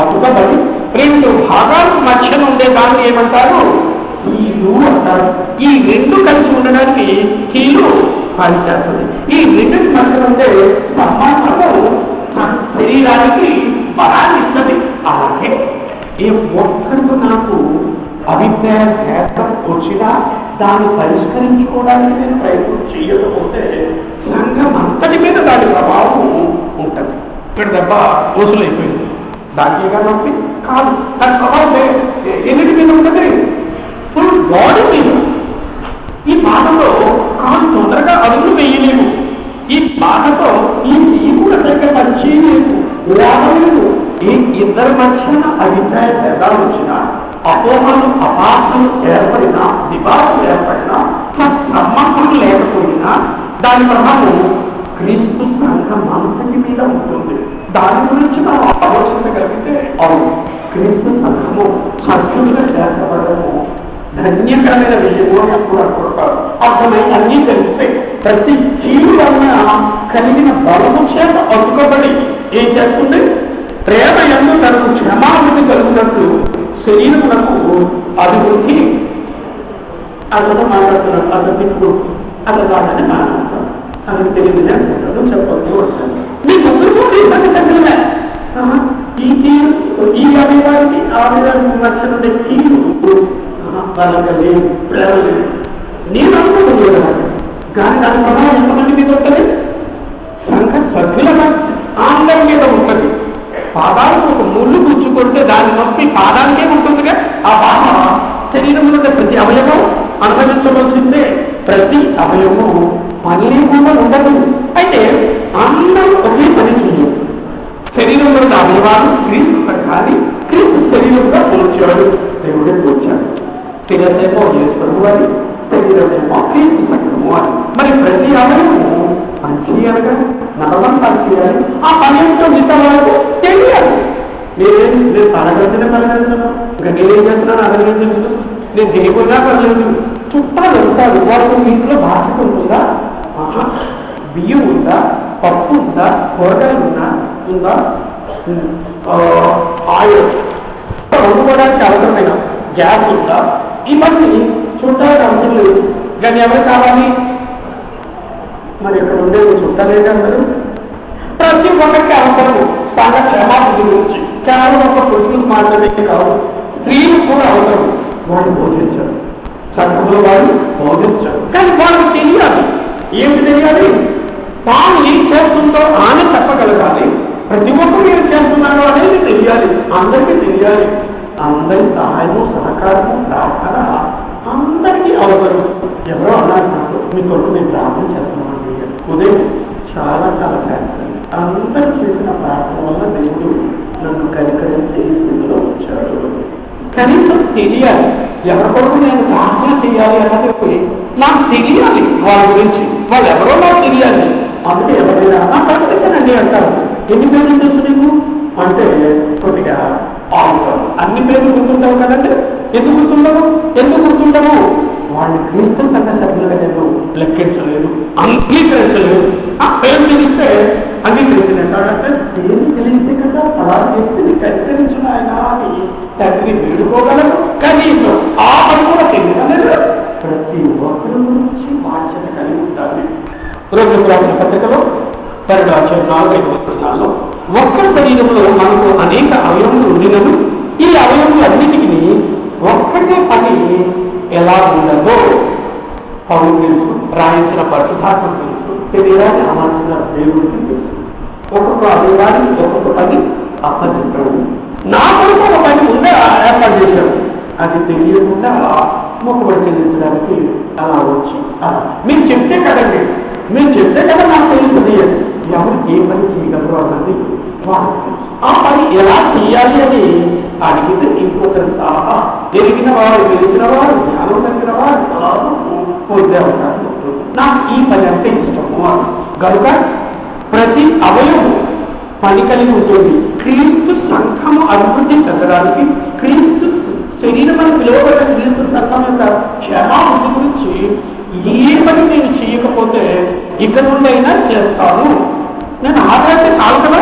అతుకబడి రెండు భాగాలకు మధ్యన ఉండే దాన్ని ఏమంటారు? కీలు అంటారు. ఈ రెండు కలిసి ఉండడానికి కీలు పనిచేస్తుంది. ఈ రెండింటి మధ్యన ఉండే సంబంధము శరీరానికి బలాన్ని ఇస్తుంది. అలాగే ఏ ఒక్కరితో నాకు అభిప్రాయ భేదం వచ్చినా దాన్ని పరిష్కరించుకోవడానికి నేను ప్రయత్నం చేయకపోతే సంఘం అంతటి మీద దాని ప్రభావం ఉంటుంది. ఇక్కడ దెబ్బ వసూలైపోయింది, దానికేగా నొప్పి కాదు, దాని ప్రభావం ఎన్నిటి మీద ఉంటుంది? ఫుల్ బాడీ మీద. ఈ బాధతో కాదు తొందరగా అడుగులు వేయలేము. ఈ బాధతో ఈ చెయ్యి కూడా సరిగ్గా పని చేయలేము, లేవలేదు. ఈ ఇద్దరి మధ్యన అభిప్రాయ భేదాలు వచ్చినా, అపోహలు అపార్థలు ఏర్పడినా, వివాదాలు ఏర్పడినా, సత్సంబంధం లేకపోయినా దాని ప్రభావం క్రీస్తు సంఘం అంతటి మీద ఉంటుంది. దాని గురించి మనం ఆలోచించగలిగితే అవును, క్రీస్తు సంఘము సభ్యులుగా చేర్చబడము ధన్యకరమైన విషయము అని అప్పుడు అనుకుంటారు. అర్థమై అన్నీ తెలిస్తే ప్రతి కీలు వలన కలిగిన బలము చేత అతుకబడి ఏం చేస్తుంది? ప్రేమ యందు తనకు క్షమాభివృద్ధి కలుగునట్లు శరీరములకు అభివృద్ధి. అతను మాట్లాడుతున్నాడు, అతను ఇప్పుడు అతను వాళ్ళని మానేస్తాను, అతను తెలియదులే అనుకుంటాడు, చెప్పొద్దు అంటాడు. మీ ముగ్గురు ఈ సంఘమే. ఈ కీలు ఈ అభివారికి ఆవిడానికి మధ్య నుండి కీలు వాళ్ళకి లేదు, ప్రేమ లేదు. నేను అనుకుంటున్నాను కానీ దాని ప్రభావం ఎంతమంది మీద ఉంటుంది? సంఘ సభ్యుల అందరి మీద ఉంటుంది. పాదాలకు ఒక ముళ్ళు గుచ్చుకుంటే దాని నొప్పి పాదానికే ఉంటుందిగా. ఆ బాధ శరీరంలో ప్రతి అవయవం అనుభవించవలసిందే. ప్రతి అవయవం పని లేకుండా ఉండదు. అయితే అందరూ ఒకే పని చెయ్యరు. శరీరంలో ఉన్న అవయవాలు క్రీస్తు సంఘాన్ని క్రీస్తు శరీరంగా పోల్చాడు, దేవుడే పోల్చాడు. తిరసేమో యేసు అని, శరీరమేమో క్రీస్తు సంఘము అని. మరి ప్రతి అవయవము పని చేయాలిగా, నడవడం పని చేయాలి. ఆ పని ఏంటో మిగతా వాళ్ళకు తెలియాలి. నేను పలకరించను, ఇంకా నేనేం చేస్తున్నాను అదే తెలుసు. నేను చేయకుండా పర్లేదు. చుట్టాలు వస్తారు, వాళ్ళకు ఇంట్లో బాధ్యత ఉంటుందా? బియ్యం ఉందా, పప్పు ఉందా, కూరగాయలు ఉందా, ఆయిల్ వండుకోవడానికి అవసరమైన గ్యాస్ ఉందా? ఇవన్నీ చుట్టాలకు అవసరం లేదు. కానీ ఎవరు కావాలి? మరి ఇక్కడ ఉండే చుట్టాలేంటి అందరూ? ప్రతి ఒక్కరికి అవసరము సంఘ క్షమాభివృద్ధి గురించి. కేవలం ఒక పురుషులకు మాత్రమే కాదు, స్త్రీలకు కూడా అవసరం. వాళ్ళు బోధించారు, సంఘంలో వాళ్ళు బోధించారు. కానీ వాళ్ళకి తెలియాలి. ఏమిటి తెలియాలి? తాను ఏం చేస్తుందో ఆమె చెప్పగలగాలి. ప్రతి ఒక్కరు ఏం చేస్తున్నారో అనేది తెలియాలి, అందరికీ తెలియాలి. అందరి సహాయము, సహకారము, ప్రార్థన అందరికీ అవసరం. ఎవరో అన్నారు నాకు, మీ కొరకు నేను ప్రార్థన చేస్తున్నాను ఉదయం. చాలా చాలా థ్యాంక్స్ అండి. అందరూ చేసిన ప్రార్థన వల్ల దేవుడు నన్ను కనికరించి ఈ స్థితిలో వచ్చాడు. కనీసం తెలియాలి, ఎవరి కొరకు నేను ప్రార్థన చేయాలి అన్నది నాకు తెలియాలి. వాళ్ళ గురించి వాళ్ళు ఎవరో నాకు తెలియాలి. అందుకే ఎవరైనా ప్రకటించనండి అంటారు. ఎన్ని పేర్లు తెలుసు నీకు అంటే కొద్దిగా అన్ని పేర్లు గుర్తుంటావు కదండి. ఎందుకు గుర్తుండవు? వాళ్ళని క్రీస్తు సంఘ సభ్యులుగా నేను లెక్కించలేదు, అంగీకరించలేదు. ఆ పేరు తెలిస్తే అంగీకరించినట్టాడంటే పేరు తెలిస్తే కదా అలా వ్యక్తిని కనికరించిన ఆయన అని తండ్రిని వేడుకోగలరు. కనీసం ఆ పని కూడా తెలియలేదు. ప్రతి ఒక్కరి గురించి బాధ్యత కలిగి ఉండాలి. రోగులకు రాసిన పత్రికలో 12:4-5 వచనాల్లో ఒక్క శరీరంలో మనకు అనేక అవయవములు ఉండినను ఈ అవయవములన్నిటికీ ఒక్కటే పని ఎలా ఉండదో పౌలు తెలుసు, రాయించిన పరిశుద్ధాత్మ తెలుసు, తెలియని అమర్చిన దేవుడికి తెలుసు. ఒక్కొక్క అవయవానికి ఒక్కొక్క పని అప్పచెప్పాడు. నా కొరకు ఒక పని ఉండే ఏర్పాటు చేశాడు. అది తెలియకుండా మొక్కుబడి చెల్లించడానికి అలా వచ్చి మీరు చెప్తే కదండి, మీరు చెప్తే కదా నాకు తెలుస్తుంది ఎవరు ఏ పని చేయగలరు అన్నది వాళ్ళకి తెలుసు. ఆ పని ఎలా చేయాలి అని అడిగితే ఇంకొకరి సలహా తెలిసిన వారు, తెలిసిన వారు, జ్ఞానం కలిగిన వారు సలహా పొందే అవకాశం ఉంటుంది. నాకు ఈ పని అంటే ఇష్టము అని. కనుక ప్రతి అవయవం పని కలిగి ఉంటుంది. క్రీస్తు సంఘము అభివృద్ధి చెందడానికి, క్రీస్తు శరీరం అని పిలువబడిన క్రీస్తు సంఘం యొక్క క్షేమాభివృద్ధి గురించి ఏ పని నేను చేయకపోతే ఇక నుండైనా చేస్తాను. నేను ఆదాయితే చాలు కదా,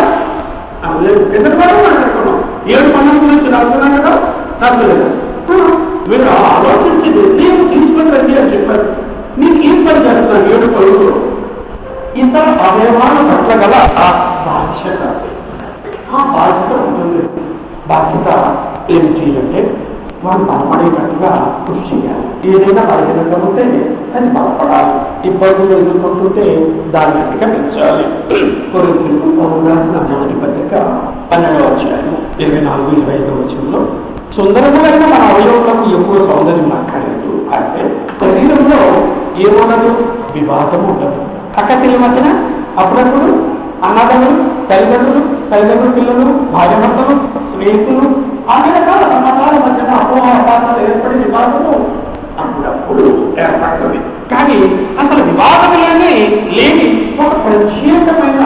కింద కూడా మాట్లాడుకున్నాం. 7 పనుల గురించి రాసుకున్నాం కదా, రాసుకోలేదు. మీరు ఆలోచించి నిర్ణయం తీసుకుని రండి అని చెప్పారు. నీకు ఏం పని చేస్తున్నాను 7 పనులు? ఇతర అవయవాల పట్ల గల బాధ్యత, ఆ బాధ్యత ఉంటుంది. బాధ్యత ఏం చేయాలంటే వారు బలపడేటట్టుగా కృషి చేయాలి. ఏదైనా బలహీనంగా ఉంటే అది బలపడాలి. ఇబ్బందులు ఎదుర్కొంటుంటే దాన్ని అధిగమించాలి. కొరింథీయులకు పౌలు రాసిన మొదటి పత్రిక 12వ అధ్యాయం 24-25 వచనంలో, సుందరములైన మన అవయవులకు ఎక్కువ సౌందర్యం అక్కర్లేదు, అయితే శరీరంలో ఏముండదు, వివాదం ఉండదు. అక్క చెల్లి మధ్యన అప్పుడప్పుడు అన్నదమ్ములు, తల్లిదండ్రులు పిల్లలు, భార్యాభర్తలు, స్నేహితులు, అన్ని రకాల సంబంధాల మధ్యన అపోహలు ఏర్పడి వివాదము అప్పుడప్పుడు ఏర్పడుతుంది. కానీ అసలు వివాదములనే లేని ఒక ప్రత్యేకమైన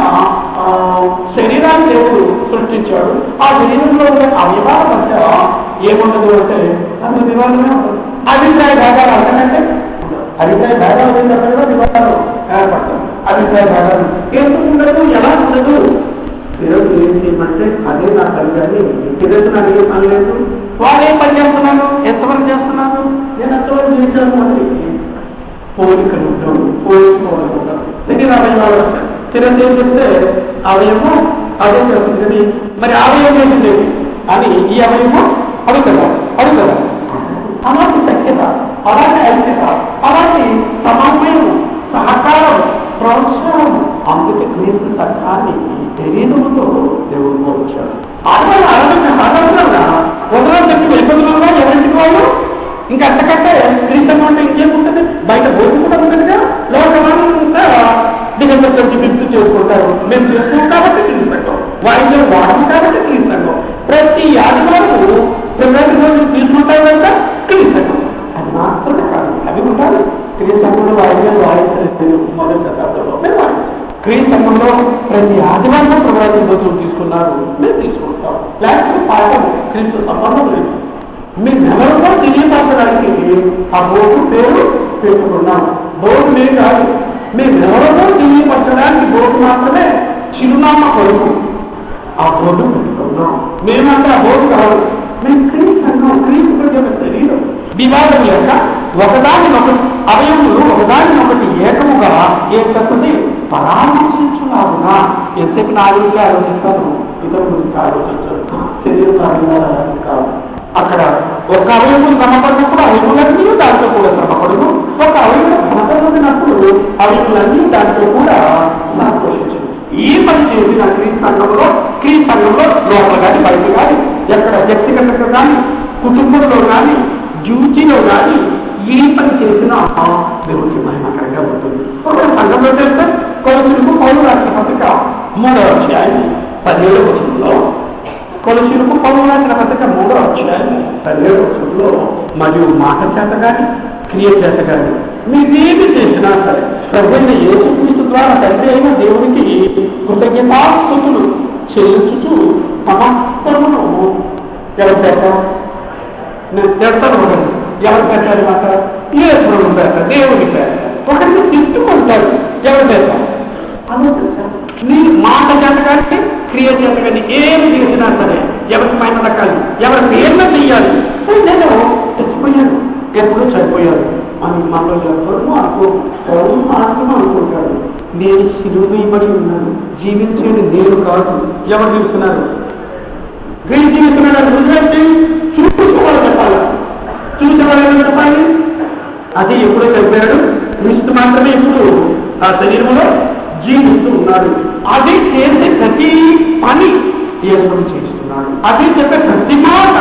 శరీరాన్ని దేవుడు సృష్టించాడు. ఆ శరీరంలో ఉండే అవయవాల మధ్య ఏముండదు అంటే అసలు వివాదమే ఉండదు. అభిప్రాయ భేదాలు అంతకంటే అభిప్రాయ భేదాలు ఏంటంటే కదా వివాదాలు ఏర్పడతాయి. అభిప్రాయ భేదాలు ఎందుకు ఉండదు, ఎలా ఉండదు? శిరస్సు ఏం చేయమంటే అదే నా పని, కానీ శిరస్సు నాకు ఏ పని లేదు. వాళ్ళు ఏం పని చేస్తున్నారు, ఎంతవరకు చేస్తున్నారు, నేను ఎంతవరకు చేశాను అని పోలికలు ఉంటాడు, పోల్చుకోవాలి ఉంటారు. శరీర అవయవాలు వచ్చాయి. శిరస్సు ఏం చెప్తే అవయవం అదే చేస్తుంది, కానీ మరి అవయవం చేసింది అని ఈ అవయవం అడుగుతుందా? అలాంటి సఖ్యత, అలాంటి ఐక్యత, అలాంటి సమన్వయం, సహకారం, ప్రోత్సాహం. అందుకే క్రీస్తు సంఘాన్ని శరీరముతో దేవుడు పోల్చాడు. ఆడవాళ్ళు ఆడవాళ్ళ వదలని చెప్పి వెళ్ళిపోతున్నా ఎవరింటికి వాళ్ళు. ఇంకా అంతకంటే క్రీస్తు అంటే ఇంకేముంటుంది? బయట బోధి కూడా ఉంటుందిగా. లోకమంతా December 25th చేసుకుంటారు. మేము చేసుకుంటాం కాబట్టి క్రీస్తు సంఘం, వాయిద్యం వాడము కాబట్టి క్రీస్తు సంఘం. ప్రతి ఆదివారం ప్రతి రోజు తీసుకుంటాం కనుక క్రీస్తు సంఘం. అది మాత్రమే కాదు, అవి ఉంటారు. క్రీస్తు సంఘంలో వాయిద్యాలు వాయించలేదు మొదటి శతాబ్దంలో, మేము వాయించాం. క్రీస్తు సంఘంలో ప్రతి ఆదివారం ప్రభుత్వం రోజులు తీసుకున్నారు, మేము తీసుకుంటాం. లేకపోతే పాఠం క్రీస్తు సంబంధం లేదు. మీ నెలలో తెలియపరచడానికి ఆ బోర్డు పేరు పెట్టుకున్నాం. బోర్డు మేము కాదు, మీ నెలలో తెలియపరచడానికి బోర్డు మాత్రమే చిరునామా కొరకు ఆ బోర్డు పెట్టుకున్నాం. మేమంటే ఆ బోర్డు కాదు, మేము క్రీస్తు సంఘం, క్రీస్తు యొక్క శరీరం. వివాదం లేక ఒకదానినొకటి అవయములు ఒకదానినొకటి ఏకముగా ఏం చేస్తుంది, పరామర్శించులాగునా. ఎంతసేపు నా గురించి ఆలోచిస్తాను, ఇతరుల గురించి ఆలోచించాను. శరీరం కాదు. అక్కడ ఒక అవయవం శ్రమపడినప్పుడు అవయములన్నీ దాంతో కూడా శ్రమపడును. ఒక అవయవం ఘనత పొందినప్పుడు అవయములన్నీ దాంతో కూడా సంతోషించు. ఈ పని చేసిన క్రీస్తు సంఘంలో లోపల కానీ బయట కానీ, ఎక్కడ వ్యక్తిగతంగా కానీ, కుటుంబంలో కానీ, డ్యూటీలో కానీ ఈ పని చేసిన దేవుడికి మహిమకరంగా ఉంటుంది. ఒక సంఘంలో చేస్తే కొలసీలకు పౌలు రాసిన పత్రిక 3వ అధ్యాయం 17వ వచనంలో, కొలసీలకు పౌలు రాసిన పత్రిక 3వ అధ్యాయం 17వ వచనంలో, మరియు మాట చేత కానీ క్రియ చేత కానీ మీరేమి చేసినా సరే ప్రభువైన యేసుక్రీస్తు ద్వారా తండ్రి అయిన దేవునికి కృతజ్ఞతాస్తుతులు చెల్లించుచు సమస్తమును ఎవరు పెట్టారు? నేను తిడతాను ఒకటి, ఎవరు పెట్టారు మాట? యేసు పేట, దేవుని పేట. ఒకరిని తిట్టుకుంటారు, ఎవరు పెట్టారు? ఆలోచించాలి. నీ మాట చేత కానీ క్రియ చేత కానీ ఏమి చేసినా సరే ఎవరికి పైన దక్కాలి, ఎవరి పేర్లు చెయ్యాలి. నేను చచ్చిపోయాను, ఎప్పుడు చనిపోయాను అని మనలో ఎవరు అనుకుంటాడు. నేను సిలువ ఇవ్వబడి ఉన్నాను, జీవించేది నేను కాదు. ఎవరు చూస్తున్నారు? క్రీస్తు జీవిస్తున్నాడు. చూసుకోవాలి, చెప్పాలి. చూసేవాళ్ళు చెప్పాలి. అది ఎప్పుడో చనిపోయాడు, క్రీస్తు మాత్రమే ఇప్పుడు ఆ శరీరంలో జీవిస్తూ ఉన్నాడు. అది చేసే ప్రతి పని యేసుని చేస్తున్నాడు. అది చెప్పే ప్రతి మాట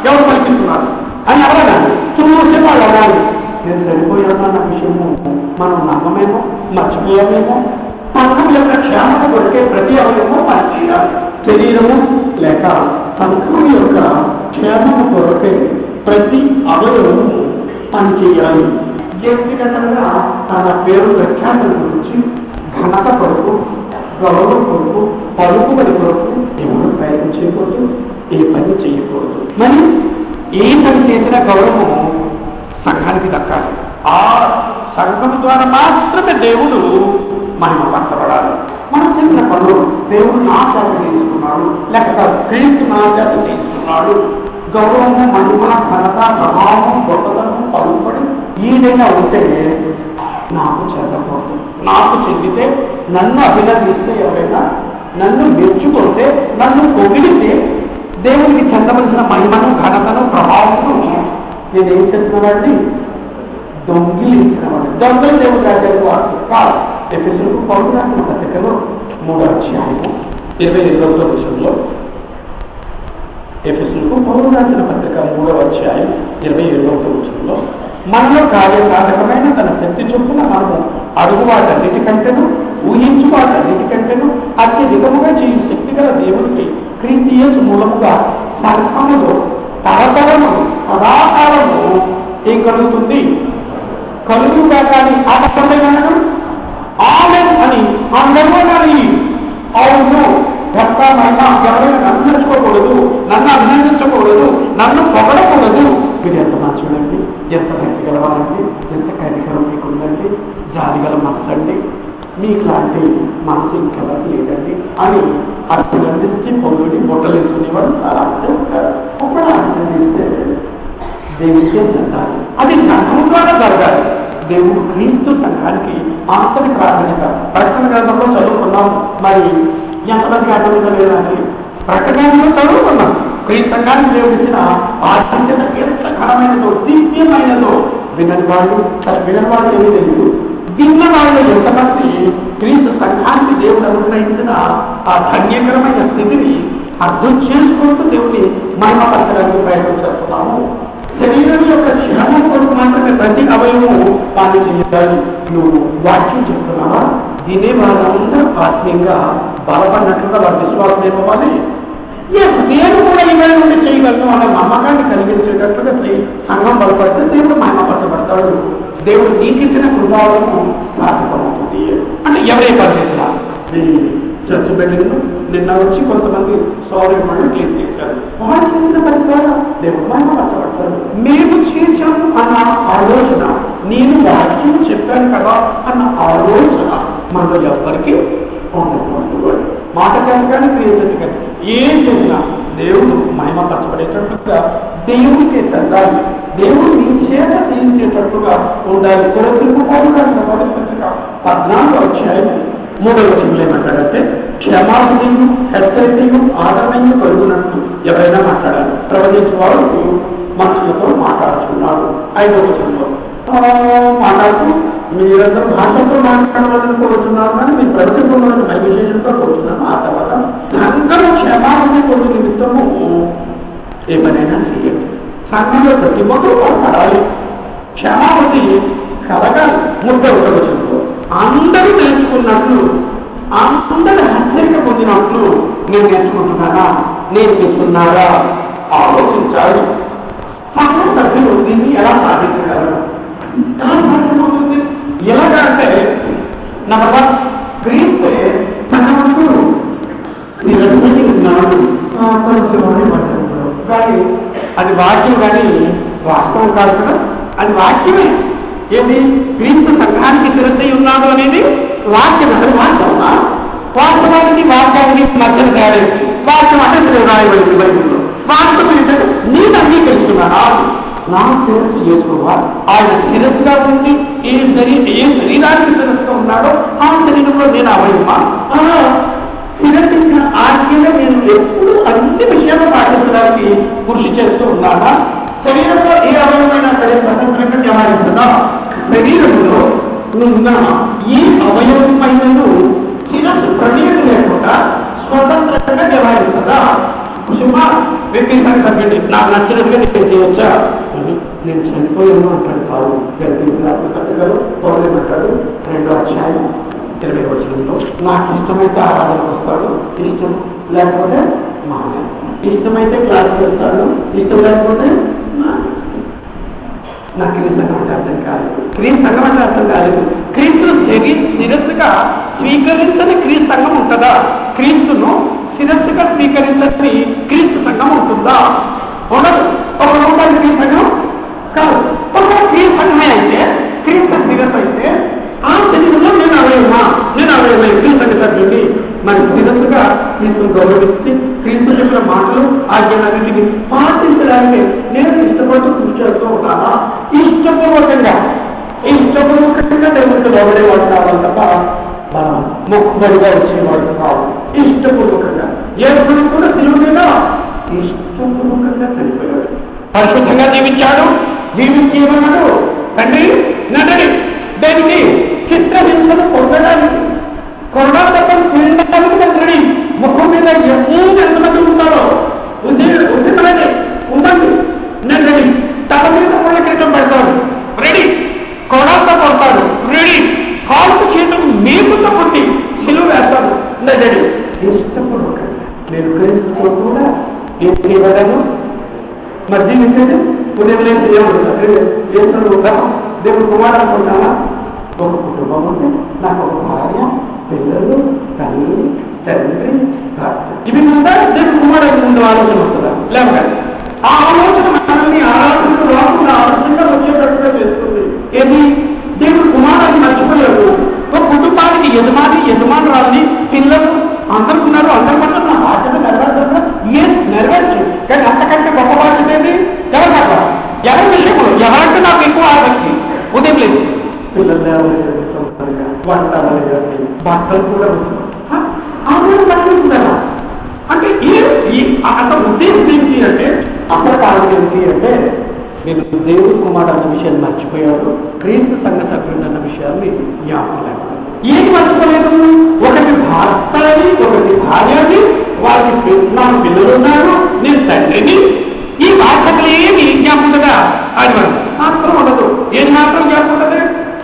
ఎవరు పలికిస్తున్నారు అని అడగాలి. చూసే వాళ్ళు అడగాలి. నేను చనిపోయామన్న విషయము మనం నమ్మమేమో, మర్చిపోయామేమో. సంఘం యొక్క క్షేమత కొరికే ప్రతి అవయవము పనిచేయాలి. శరీరము లేక సంఘం యొక్క క్షేమము కొరకే ప్రతి అవయవము పనిచేయాలి. వ్యక్తిగతంగా తన పేరు ప్రఖ్యాతుల గురించి ఘనత కొరకు, గౌరవం కొరకు, పలుకుబడి కొరకు ఎవరు ప్రయత్నం చేయకూడదు, ఏ పని చేయకూడదు. మరి ఏ పని చేసినా గౌరవం సంఘానికి దక్కాలి. ఆ సంఘం ద్వారా మాత్రమే దేవుడు మహిమపరచబడాలి. మనం చేసిన పనులు దేవుడు నా చేత చేసుకున్నాడు, లేక క్రీస్తు నా చేత చేస్తున్నాడు. చేస్తున్నాడు. గౌరవము, మహిమ, ఘనత, ప్రభావం, గొప్పతనం, పలుకుబడి ఏదైనా ఉంటే నాకు చెందకూడదు. నాకు చెందితే, నన్ను అభినందిస్తే, ఎవరైనా నన్ను మెచ్చుకుంటే, నన్ను పొగిడితే, దేవునికి చెందవలసిన మహిమను, ఘనతను, ప్రభావము నేనేం చేస్తున్నానండి? దొంగిలించినవాడు. దొంగలు దేవుడు రాజ్యానికి వాడు కాదు. ఎఫెసీయులకు పౌలు రాసిన పత్రికలో 3వ అధ్యాయము 28వ వచనంలో, ఎఫెసీయులకు పౌలు రాసిన పత్రిక 3వ అధ్యాయం 27వ వచనంలో, మనలో కార్యసాధకమైన తన శక్తి చొప్పున మనము అడుగు వాటన్నిటికంటేను, ఊహించు వాటన్నిటికంటేను అత్యధికముగా చేయు శక్తి గల దేవునికి క్రీస్తు యేసు మూలముగా సంఘములో తరతరము సదాకాలము ఏం కలుగుతుంది? కలుగుగా. కానీ ఆపండి ఆమెన్ అని అందరూ కానీ అవును వ్యర్థమైన ఎవరైనా నన్ను నచ్చుకోకూడదు, నన్ను అభినందించకూడదు, నన్ను పొగడకూడదు. మీరు ఎంత మంచిదండి, ఎంత భక్తి గలవారండి, ఎంత కనికరం మీకుందండి, జాలి గల మనసు అండి, మీకు లాంటి మనసు ఇంకెవరికి లేదండి అని అభినందించి పొగుడి బొట్టలు వేసుకునేవారు చాలా మంది ఉంటారు. అప్పుడు అభినందిస్తే దేవుడికే చెందాలి. అది సంఘం ద్వారా జరగాలి. దేవుడు క్రీస్తు సంఘానికి ఆంతరిక ప్రాధాన్యత. ప్రకటన గ్రంథంలో చదువుకున్నాం. మరి ఎంతమందికి అర్థమైందో లేదని ప్రకటనలో చదువుకున్నాం. క్రీస్తు సంఘానికి దేవుడు ఇచ్చిన ఆధ్యాత్మికత ఎంత ఘనమైనదో, దివ్యమైనదో వినని వాళ్ళు ఏమీ తెలియదు. విన్న వాళ్ళు ఎంతమంది క్రీస్తు సంఘానికి దేవుడు అనుగ్రహించిన ఆ ధన్యకరమైన స్థితిని అర్థం చేసుకుంటూ దేవుని మహిమపరచడానికి ప్రయత్నం చేస్తున్నాము. శరీరం యొక్క క్షేమం కొరకు మాత్రమే ప్రతి అవయవము పని చేయాలి. నువ్వు వాక్యం చెప్తున్నావా? వినే వాళ్ళందరూ ఆత్మీయంగా బలపడినట్లుగా వారి విశ్వాసం ఏమవ్వాలి. ఎస్, నేను కూడా ఇవన్నీ నుండి చేయగలను అనే నమ్మకాన్ని కలిగించేటట్లుగా సంఘం బలపడితే దేవుడు మహిమపరచబడతాడు. దేవుడు నీకు ఇచ్చిన కృపాలను సార్థకమవుతుంది. అంటే ఎవరే పని చేసినా మీ చర్చ్ బిల్డింగ్ నిన్న వచ్చి కొంతమంది సారీ మళ్ళీ క్లీన్ చేశారు. వాళ్ళు చేసిన పని ద్వారా దేవుడు మహిమపరచబడతాడు. మేము చేశాము అన్న ఆలోచన, నేను వాక్యం చెప్పాను కదా అన్న ఆలోచన మనలో ఎవరికి ఉండకూడదు. మాట చేత కానీ క్రియ చేత కానీ ఏం చేసినా దేవుడు మహిమపరచబడేటట్లుగా దేవుడికే చెందాలి. దేవుడు నీ చేత చేయించేటట్లుగా ఉండాలి. కొరింథీయులకు పౌలు రాసిన మొదటి పత్రిక 14వ అధ్యాయం 3వ వచనంలో ఏమంటాడంటే, క్షమాభియు హెచ్చరికయు ఆదరణయు కలుగునట్టు ఎవరైనా మాట్లాడాలి. ప్రవచించేవాడు మనుషులతో మాట్లాడుతున్నాడు. 5వ వచనంలో మాట్లాడుతూ మీరందరూ భాషలతో మాట్లాడాలని కోరుతున్నారు, కానీ మీరు ప్రవచించడం విశేషంగా కోరుతున్నాను. ఆ తర్వాత సంఘము క్షమాభిని కొరకు నిమిత్తము ఏ పనైనా చేయండి. సంఘంలో ప్రతి ఒక్కరూ పడాలి, క్షమాపతి కలగాలి. 31వ వచనంలో అందరూ నేర్చుకున్నట్లు, అందరూ హెచ్చరిక పొందినట్లు నేను నేర్చుకుంటున్నానా, నేర్పిస్తున్నారా ఆలోచించాలి. సంఘ సభ్యులు దీన్ని ఎలా సాధించగలరు? ఎలా సాధ్యమవుతుంది? ఎలాగంటే నెంబర్ 1, క్రీస్తే తనకు ఉన్నాడు కానీ అది వాక్యం, కానీ వాస్తవం కాదు కదా. అది వాక్యమే. ఏది? క్రీస్తు సంఘానికి శిరస్సై ఉన్నాడు అనేది వాక్యం. అంటే వాక్యమా? వాస్తవానికి వాక్యానికి మధ్యన తేడా. వాక్యం అంటే రాయబడింది బైబిల్లో. వాక్యం ఏంటంటే నేను అంగీకరిస్తున్నానా, నా శిరస్సు చేసుకోవా, ఆయన శిరస్సుగా ఉండి ఏ శరీరానికి శిరస్సుగా ఉన్నాడో ఆ శరీరంలో నేను అవయవమా? శిరస్సు ఇచ్చిన ఆజ్ఞగా నేను ఎప్పుడు అన్ని విషయాలు పాటించడానికి కృషి చేస్తూ ఉన్నానా? శరీరంలో ఏ అవయవమైనా సరే స్వతంత్రంగా వ్యవహరిస్తున్నా, శరీరంలో ఉన్న ఈ అవయవమైనను శిరస్సు ప్రమేయం లేకుండా స్వతంత్రంగా వ్యవహరిస్తుందా? వ్యక్తిసారి సభ్యుడి నాకు నచ్చినట్టుగా నేను చేయవచ్చా? నేను చనిపోయాను అంటాడు పాలు. రాసిన పౌలు ఏమంటాడు? 2వ అధ్యాయం 20వ వచనంలో, నాకు ఇష్టమైతే ఆరాధనకు వస్తాడు, ఇష్టం లేకపోతే మానేస్తాడు. ఇష్టమైతే క్లాస్కి వస్తాడు, ఇష్టం లేకపోతే మానేస్తాడు. నాకు క్రీస్తు సంఘం అంటే అర్థం కాలేదు. క్రీస్తు సంఘం అంటే అర్థం కాలేదు. క్రీస్తు శిరస్సుగా స్వీకరించని క్రీస్తు సంఘం ఉంటుందా? క్రీస్తును శిరస్సుగా స్వీకరించని క్రీస్తు సంఘం ఉంటుందా? ఉండదు. ఒక రూపాయలు క్రీస్తు సంఘం కాదు. ఒక క్రీస్తు సంఘమే అయితే, క్రీస్తు శిరస్సు అయితే ఆ శరీరంలో నేను అవయవమే క్రీస్తు సంఘ సభ్యుడిని. మరి శిరస్సుగా క్రీస్తును గౌరవిస్తే, క్రీస్తు చెప్పిన మాటలు ఆజ్ఞలన్నిటిని ఇష్టపూర్వకంగా దేవుడికి లోబడేవాడు కావాలి తప్ప మనం మొక్కుబడిగా వచ్చేవాడు కావాలి. ఇష్టపూర్వకంగా ఎప్పుడు కూడా శిలువ మీద ఇష్టపూర్వకంగా చనిపోయాడు. పరిశుద్ధంగా జీవించాడు. జీవించి ఏమన్నాడు? తండ్రి నన్ను దానికి చిత్రహింసను పొందడానికి, కొరడాతను తినడానికి తండ్రి ముఖం మీద ఎంతమంది ఉంటారో ఉసిరనే ఉందండి. నేను రెడీ. తల మీద ముళ్ళ కిరీటం పెడతాను, రెడీ. కొరడాతో కొడతాను, రెడీ. కాలుకు చేతులు మేకుతో కొట్టి సిలువ వేస్తాను, నేను రెడీ. ఇష్టపూర్వకంగా నేను క్రీస్తుతో కూడా ఏం చేయబడ్డాను? మరి జీవించేది ఉదయం లేచి ఏమంటారు? వేసుకుని ఉంటాను దేవుడు కుమారుడు అనుకుంటానా? ఒక కుటుంబం ఉంటే నాకు ఒక భార్య, పిల్లలు, తల్లి, తండ్రి, భర్త, ఇవి ఉందా? దేవుడు కుమారుడు ముందు ఆలోచన వస్తుందా? లేక ఆ ఆలోచన మనల్ని ఆరాధనకు రాకుండా ఆలోచనగా వచ్చేటట్టుగా చేస్తుంది. ఏది? దేవుడు కుమారుడిని మర్చిపోయాడు. ఒక కుటుంబానికి యజమాని, యజమానురాలని, పిల్లలు అందరు ఉన్నారు. అందరి పట్ల నా బాధ్యత నెరవేర్చాలి. ఎస్, నెరవేర్చు. కానీ అంతకంటే గొప్ప బాధ్యత ఏది? ఎవరి పట్ల, ఎవరి విషయంలో, ఎవరంటే నాకు ఎక్కువ ఆసక్తి? ఉదయం లేచి పిల్లలు వంట భర్తలు కూడా ఉంటున్నారా అంటే అసలు ఉద్దేశం ఏంటి అంటే, అసలు కారణం ఏంటి అంటే, నేను దేవుడు కుమారుడు అన్న విషయాన్ని మర్చిపోయాడు. క్రీస్తు సంఘ సభ్యుడు అన్న విషయాన్ని జ్ఞాపకం లేకుండా ఏమి మర్చిపోలేదు? ఒకటి భర్తని, ఒకటి భార్యని, వారికి నాకు పిల్లలు ఉన్నారు, నేను తండ్రిని. ఈ బాధ్యతలు ఏమి జ్ఞాపకం కదా? అది మనం మాత్రం ఉండదు. ఏది మాత్రం జ్ఞాపకం ఉంటుంది?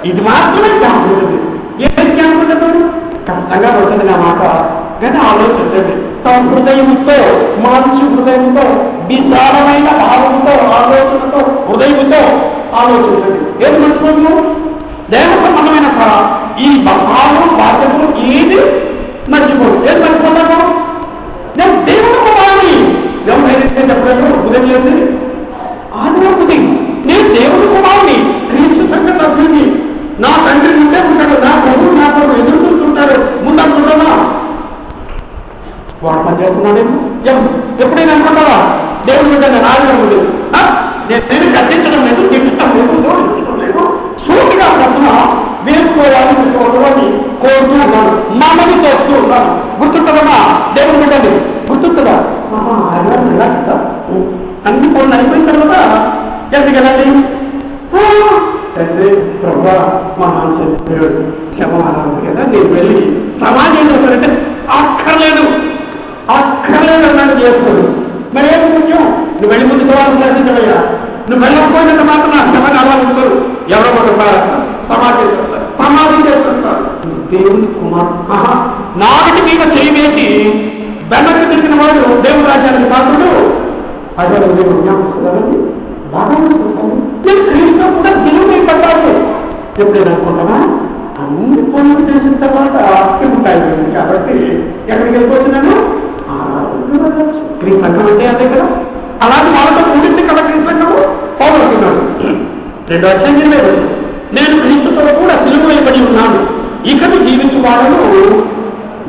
ఇది మాత్రమే జ్ఞాపకం ఉంటుంది. ఏది జ్ఞాపకం ఉంటుంది? కష్టంగా ఉంటుంది నా మాట, కానీ ఆలోచించండి. తమ హృదయంతో, మంచి హృదయంతో, విశాలమైన భావంతో, ఆలోచనతో, హృదయంతో ఆలోచించండి. ఏది మర్చిపోదు? దేవ సంబంధమైన ఈ భావం, బాధ్యతలు ఏది మర్చిపోదు. ఏది మర్చిపోతాను? నేను దేవుడు కుమారుని. ఎవరైతే చెప్పలేదు ఉదయం లేచి ఆదివారం ఉదయం నేను దేవుడు కుమారుని, క్రీస్తు సంఘ సభ్యుని, నా తండ్రి ఉండే ఉంటాడు, నా ప్రభువు నా ప్రభు ఎదురు చూస్తుంటాడు ముందంటున్నా వాడు పని చేస్తున్నాడేమో. ఎప్పుడైనా అనుకుంటావా దేవుడు బిడ్డ ఆదివారం ఉదయం నేను గర్తించడం లేదు, తిట్టడం లేదు, జోడించడం లేదు, సూటిగా ప్రశ్న వేసుకోవాలి అని కోరుతూ ఉన్నాను, మనవి చేస్తూ ఉన్నాను. గుర్తుంటుందమ్మా దేవుడు బిడ్డని? గుర్తుంటుందా? ఆదివారం ఎలా కదా అన్ని పనులు అయిపోయిన తర్వాత ఎందుకు వెళ్ళండి అంటే, ప్రభా మా నాన్న చెప్పాడు క్షమానాలు కదా, నేను వెళ్ళి సమాజం చేస్తానంటే అక్కర్లేదు అన్నాడు చేసుకోడు. మరి ఏమి ముఖ్యం? నువ్వు వెళ్ళి ముందు సవాలు ప్రయత్నించవయ్యా. నువ్వు వెళ్ళకపోయినంత మాత్రం నా శ్రమని ఆలోచించరు. ఎవరో ఒకరు పారేస్తారు, సమాజం చేస్తారు, సమాధి చేస్తారు. దేవుని కుమారుడు నాగటి మీద చేయి వేసి వెనక్కి తిరిగిన వాడు దేవుని రాజ్యానికి పాత్రుడు. అదే దేవుడు జ్ఞాపకం బాగా నేను క్రీస్తు కూడా సిలువ పడ్డాడు. ఎప్పుడైనా అనుకుంటానా? అన్ని పనులు చేసిన తర్వాత ఉంటాయి కాబట్టి ఎక్కడికి వెళ్ళిపోతున్నాను? క్రీ సంఘం అంటే అదే కదా, అలాంటి వాళ్ళతో కూడింది కదా క్రీ సంఘము. పోగొట్టున్నాడు. 2వ అధ్యాయం నేను క్రీస్తుతో కూడా సిలువ వేయబడి ఉన్నాను, ఇకను జీవించువాడను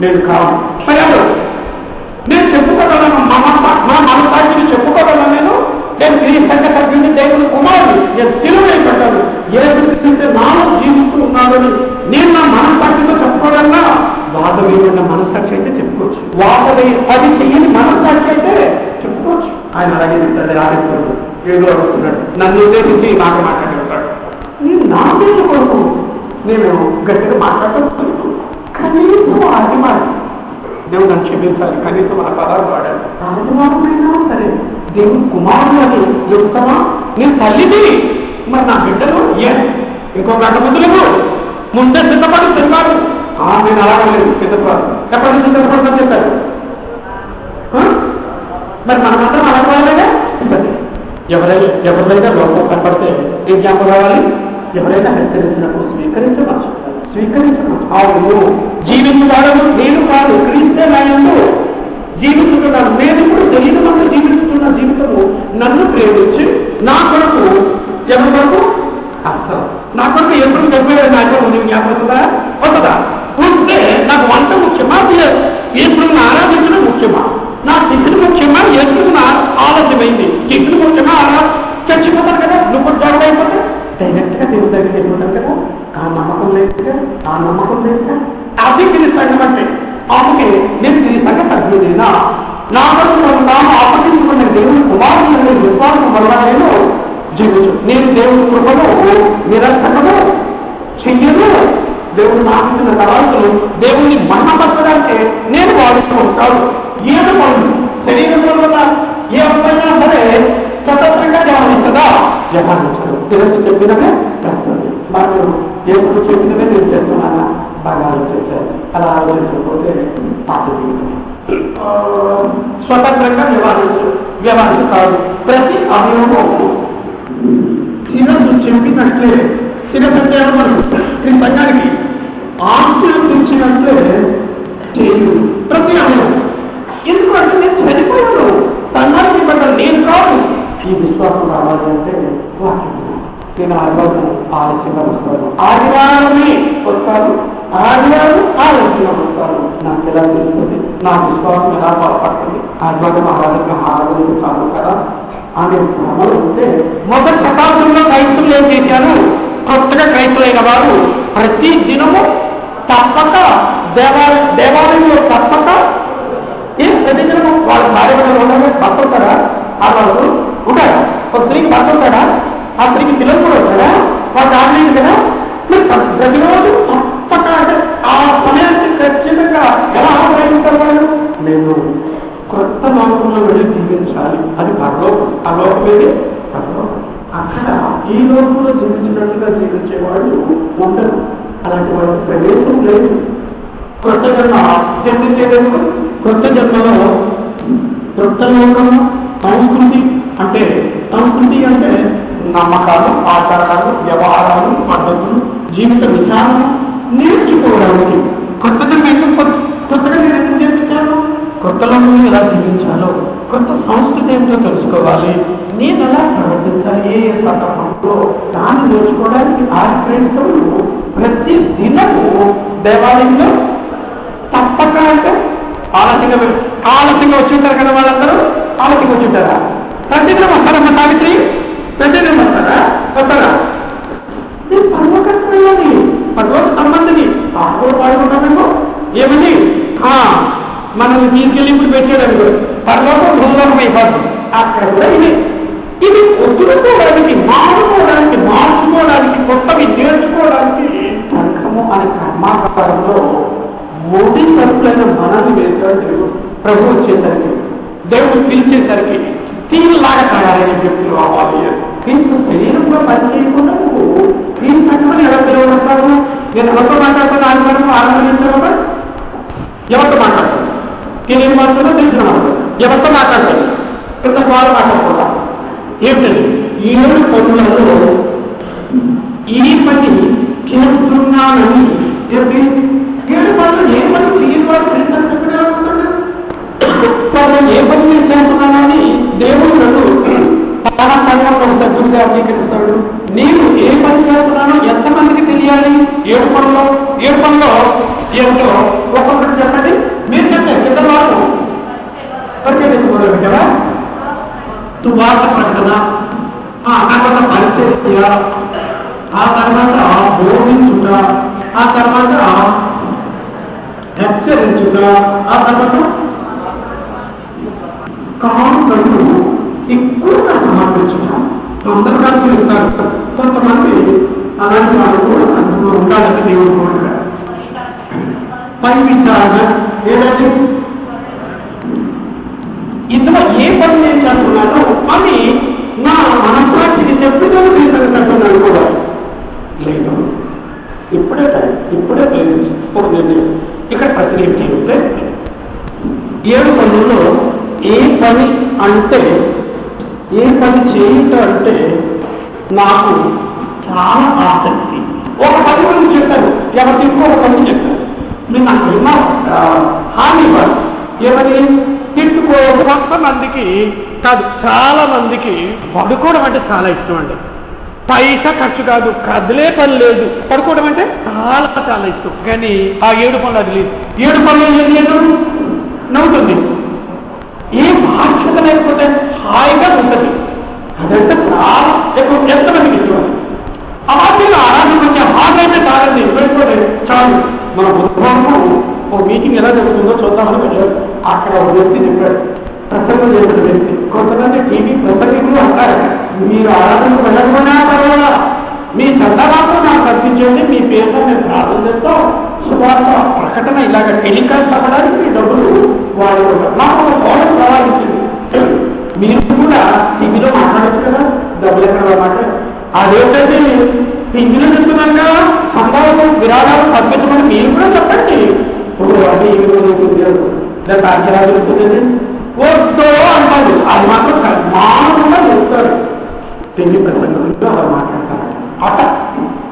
నేను కాదు. నేను చెప్పుకోగలను, మా మనసాక్షిని చెప్పుకోగలను. నేను క్రీస్తు సంఘ సభ్యుని, దేవుని కుమారుడు, నేను సిలువ వేయబడ్డాను, ఏదైతే నాలో జీవిస్తూ ఉన్నాడని నేను నా మనసాక్షితో చెప్పుకోగలనా? వాదం ఏమన్నా మనసాక్షి అయితే చెప్పుకోవచ్చు, వాదమే అది చెయ్యని మనసాక్షి అయితే చెప్పుకోవచ్చు. ఆయన అలాగే చెప్తాడు, ఆలోచిస్తాడు, ఏదో వస్తున్నాడు, నన్ను ఉద్దేశించి నాకు మాట్లాడి ఉంటాడు. నేను నా పేరు కొరకు నేను గట్టిగా మాట్లాడటం కనీసం అభిమానం. దేవుడు నన్ను క్షమించాలి, కనీసం ఆ పదాలు వాడాలి. అభిమానమైనా సరే దేవుని కుమారుడు అని చూస్తావా? నేను తల్లిది, మరి నా బిడ్డలు ఎస్ ఇంకో గంట ముందే సిద్ధపడి చెప్పాడు. నేను అలాగలేదు, సిద్ధపడాలి. ఎప్పటి నుంచి సిద్ధపడమని చెప్పారు? మరి మనమందరం అలాగే సరే. ఎవరైనా లోపం కనపడితే ఏం జ్ఞాపకం రావాలి? ఎవరైనా హెచ్చరించినప్పుడు స్వీకరించవచ్చు. అవును, జీవించువాడను నేను కాదు, క్రీస్తే నాయందు జీవించుతున్నాను. నేను ఇప్పుడు శరీరమంతా జీవించుతున్న జీవితము నన్ను ప్రేమించి నా కొరకు, ఎవరి కొరకు? అస్సలు నా కొరకు ఎప్పుడు చెప్పాడు నాకు జ్ఞాపకం వస్తుందా? వస్తే నాకు వంట ముఖ్యమా, యేసుని ఆరాధించడం ముఖ్యమా? నా టిఫిన్ ముఖ్యమా, యేసుని ఆలస్యమైంది టిఫిన్ ముఖ్యమా? చచ్చిపోతాను కదా నువ్వు గొడవ అయిపోతే డైరెక్ట్గా దేవుడి దగ్గరికి వెళ్ళిపోతారు కదా, ఆ నమ్మకం లేదుగా, ఆ నమ్మకం లేదుగా. అది క్రీస్తు సంఘం అంటే. అందుకే నేను క్రీస్తు సంఘ సభ్యుడేనా, నా నాను అప్పగించుకున్న దేవుని కుమారుని విశ్వాసం వల్ల నేను జీవించు, నేను దేవుని కృపను నిరంతరము చెయ్యను. దేవుడు నాకు ఇచ్చిన తలాంతులు దేవుణ్ణి మన్నపరచడానికి నేను వాడుతూ ఉంటాను. ఏడు పనులు శరీరంలో ఉన్న ఏ అబ్బాయినా సరే స్వతంత్రంగా వ్యవహరిస్తుందా? వ్యవహరించదు. తెలుసు చెప్పినమే చేస్తుంది. మనం ఎప్పుడు చెప్పినమే నేను చేస్తున్నానా? బాగా ఆలోచించాలి. అలా ఆలోచించకపోతే పాత జీవితమే. స్వతంత్రంగా వ్యవహరించు కాదు. ప్రతి అవయవము శిరస్సు చెప్పినట్లే, శిరస్సు అంటే ఈ సంఘానికి ఆశీర్వదించినట్లే చేయు. ప్రతి అవయవం. ఎందుకంటే నేను చనిపోయాను, సంఘానికి పడ్డ నేను కాదు. ఈ విశ్వాసం రావాలి అంటే వాక్యం. నేను ఆదివారం ఆలస్యంగా వస్తాను, ఆదివారమే వస్తాను, ఆదివారం ఆలస్యంగా వస్తాను. నాకు ఎలా తెలుస్తుంది? నా విశ్వాసం ఎలా బలపడుతుంది? ఆదివారం ఆరాధన చాలు కదా అనే భ్రమలు ఉంటే, మొదటి శతాబ్దంలో క్రైస్తవులు ఏం చేశారు? కొత్తగా క్రైస్తవులైన వారు ప్రతి దినము తప్పక దేవాలయంలో తప్పక ప్రతి దినము వాళ్ళ భార్య భర్త ఉంటారా? ఆ వాళ్ళు ఉంటారా? ఒక స్త్రీకి భర్త ఉంటాడా? ఆ స్త్రీకి పిల్లలు కూడా ఉంటారా? వాళ్ళు ఆడలేదు కదా. ప్రతిరోజు తప్పక అంటే ఆ సమయానికి ఖచ్చితంగా ఎలా ఆలోచించారు వాళ్ళు? నేను కొత్త లోకంలో వెళ్ళి జీవించాలి. అది పరలోకం. ఆ లోకం ఏది? పరలోకం. అక్కడ ఈ లోకంలో జీవించినట్లుగా జీవించే వాళ్ళు ఉండరు. అలాంటి వాళ్ళకి ప్రవేశం లేదు. కొత్త జన్మ జన్మించేందుకు కొత్త జన్మలో కొత్త లోకంలో సంస్కృతి అంటే నమ్మకాలు, ఆచారాలు, వ్యవహారాలు, పద్ధతులు, జీవిత విధానం నేర్చుకోవడానికి. కొత్త జన్మ కొత్తగా నేను ఎందుకు జన్మించాను? కొత్త లోకంలో ఎలా జీవించాలో, కొత్త సంస్కృతి ఏమిటో తెలుసుకోవాలి, నేను ఎలా ప్రవర్తించాలి, ఏ సందర్భంలో దాన్ని నేర్చుకోవడానికి ఆ క్రైస్తవులు ప్రతి దినము దేవాలయంలో తప్పక అంటే ఆలస్యంగా వచ్చి ఉంటారు కదా. వాళ్ళందరూ ఆలస్యంగా వచ్చి ఉంటారా? ప్రతిదినం వస్తారమ్మా సావిత్రి? ప్రతిదినం వస్తారా? నేను పర్వకర్త అయ్యాలి, పర్వక సంబంధిని పాటలు పాడుకుంటామేమో. ఏమని మనల్ని తీసుకెళ్ళి ఇప్పుడు పెట్టాడు పర్వకం భూలోకం అయిపోతుంది. అక్కడ కూడా ఇది వదులుకోవడానికి, మార్చుకోవడానికి, కొత్తవి నేర్చుకోవడానికి సంఘము అనే కర్మాకారంలో మోడీ సరుకులైన మనల్ని వేశాడు దేవుడు. ప్రభు వచ్చేసరికి, దేవుడు పిలిచేసరికి తీరులాగా తయారైన వ్యక్తులు అవ్వాలి. క్రీస్తు శరీరంలో పనిచేయకుండా నువ్వు క్రీస్తు సంఘం ఎలా పిలవబడతావు? నేను ఎవరితో మాట్లాడుతున్నా? ఆనందించకుండా ఎవరితో మాట్లాడతాను? నేను మాత్రమే తెలిసిన వాళ్ళు ఎవరితో మాట్లాడతాను? క్రింద వాళ్ళు మాట్లాడకుండా ఏమిటండి? 7 పనులలో ఈ పని చేస్తున్నానని చెప్పి 7 పనులు ఏ పని చేయవాడు తెలుసని చెప్పిన ఏ పని నేను చేస్తున్నానని దేవుడు నన్ను తన సంఘంలో సభ్యుడిగా అంగీకరిస్తాడు. నేను ఏ పని చేస్తున్నానో ఎంతమందికి తెలియాలి? 7 పనుల్లో ఏమిటో ఒక్కొక్కటి చెప్పండి. మీరు చెప్పండి. కింద వాళ్ళు పరిచయం పెట్టారా? సువార్త ప్రకటన, ఆ తర్వాత పరిచర్య, ఆ తర్వాత బోధించుట, ఆ తర్వాత హెచ్చరించుట, ఆ తర్వాత కానుకలు ఎక్కువగా సమర్పించుట. అందరూ కనిపిస్తారు. కొంతమంది అలాంటి వాళ్ళు కూడా సంఘంలో ఉండాలని దేవుడు కోరిక. పై విచారణ ఏదండి? ఇందులో ఏ పని నేను చేస్తున్నానో అని నా మనసాక్షికి చెప్పిన సంఘటన కూడా లేదు. ఇప్పుడే లేదు. ఇక్కడ ప్రశ్న ఏంటి అంటే 7 పనుల్లో ఏ పని చేయుట అంటే నాకు చాలా ఆసక్తి. ఒక 10 మంది చెప్తారు, ఎవరు ఇంకొక పని చెప్తారు. మీరు నాకు ఏమో హామీ ఇవ్వాలి. ఏమని? తిట్టుకో. కొంతమందికి కాదు, చాలా మందికి పడుకోవడం అంటే చాలా ఇష్టం అండి. పైసా ఖర్చు కాదు, కదిలే పని లేదు, పడుకోవడం అంటే చాలా ఇష్టం. కానీ ఆ 7 పనులు అది లేదు. 7 పనులు లేదు, నవ్వుతుంది. ఏ బాధ్యత లేకపోతే హాయిగా ఉంటుంది. అదంటే చాలా ఎక్కువ. ఎంతమందికి ఇష్టం? మాట అయితే చాలండి, వెళ్ళిపోతే చాలు. మన బుధవారం ఓ మీటింగ్ ఎలా జరుగుతుందో చూద్దామని వెళ్ళారు. అక్కడ ఒక వ్యక్తి చెప్పాడు, ప్రసంగం చేసిన వ్యక్తి. కొంతమంది టీవీ ప్రసంగికులు అంటారు, మీరు ఆరాధనకు వెళ్ళకపోయినా పర్వాలా, మీ చందా మాత్రం నాకు కల్పించండి, మీ పేరులో మేము ప్రార్థన చేస్తాం, శుభార్త ప్రకటన ఇలాగ టెలికాస్ట్ అవ్వడానికి మీ డబ్బులు వాళ్ళు నాకు ఒక చోట సలహా ఇచ్చింది, మీరు కూడా టీవీలో మాట్లాడచ్చు కదా, డబ్బులు ఎక్కడ మాట అదేంటంటే టీవీలో చెప్తున్నాక చందాలు విరాళాలు పంపించమని మీరు కూడా చెప్పండి. అది లేదా తాగ్యరాజు తెలుస్తుంది వద్దో అంటారు, అది మాత్రం మామూలుగా చెప్తారు. పెళ్లి ప్రసంగంలో అలా మాట్లాడతారట. అట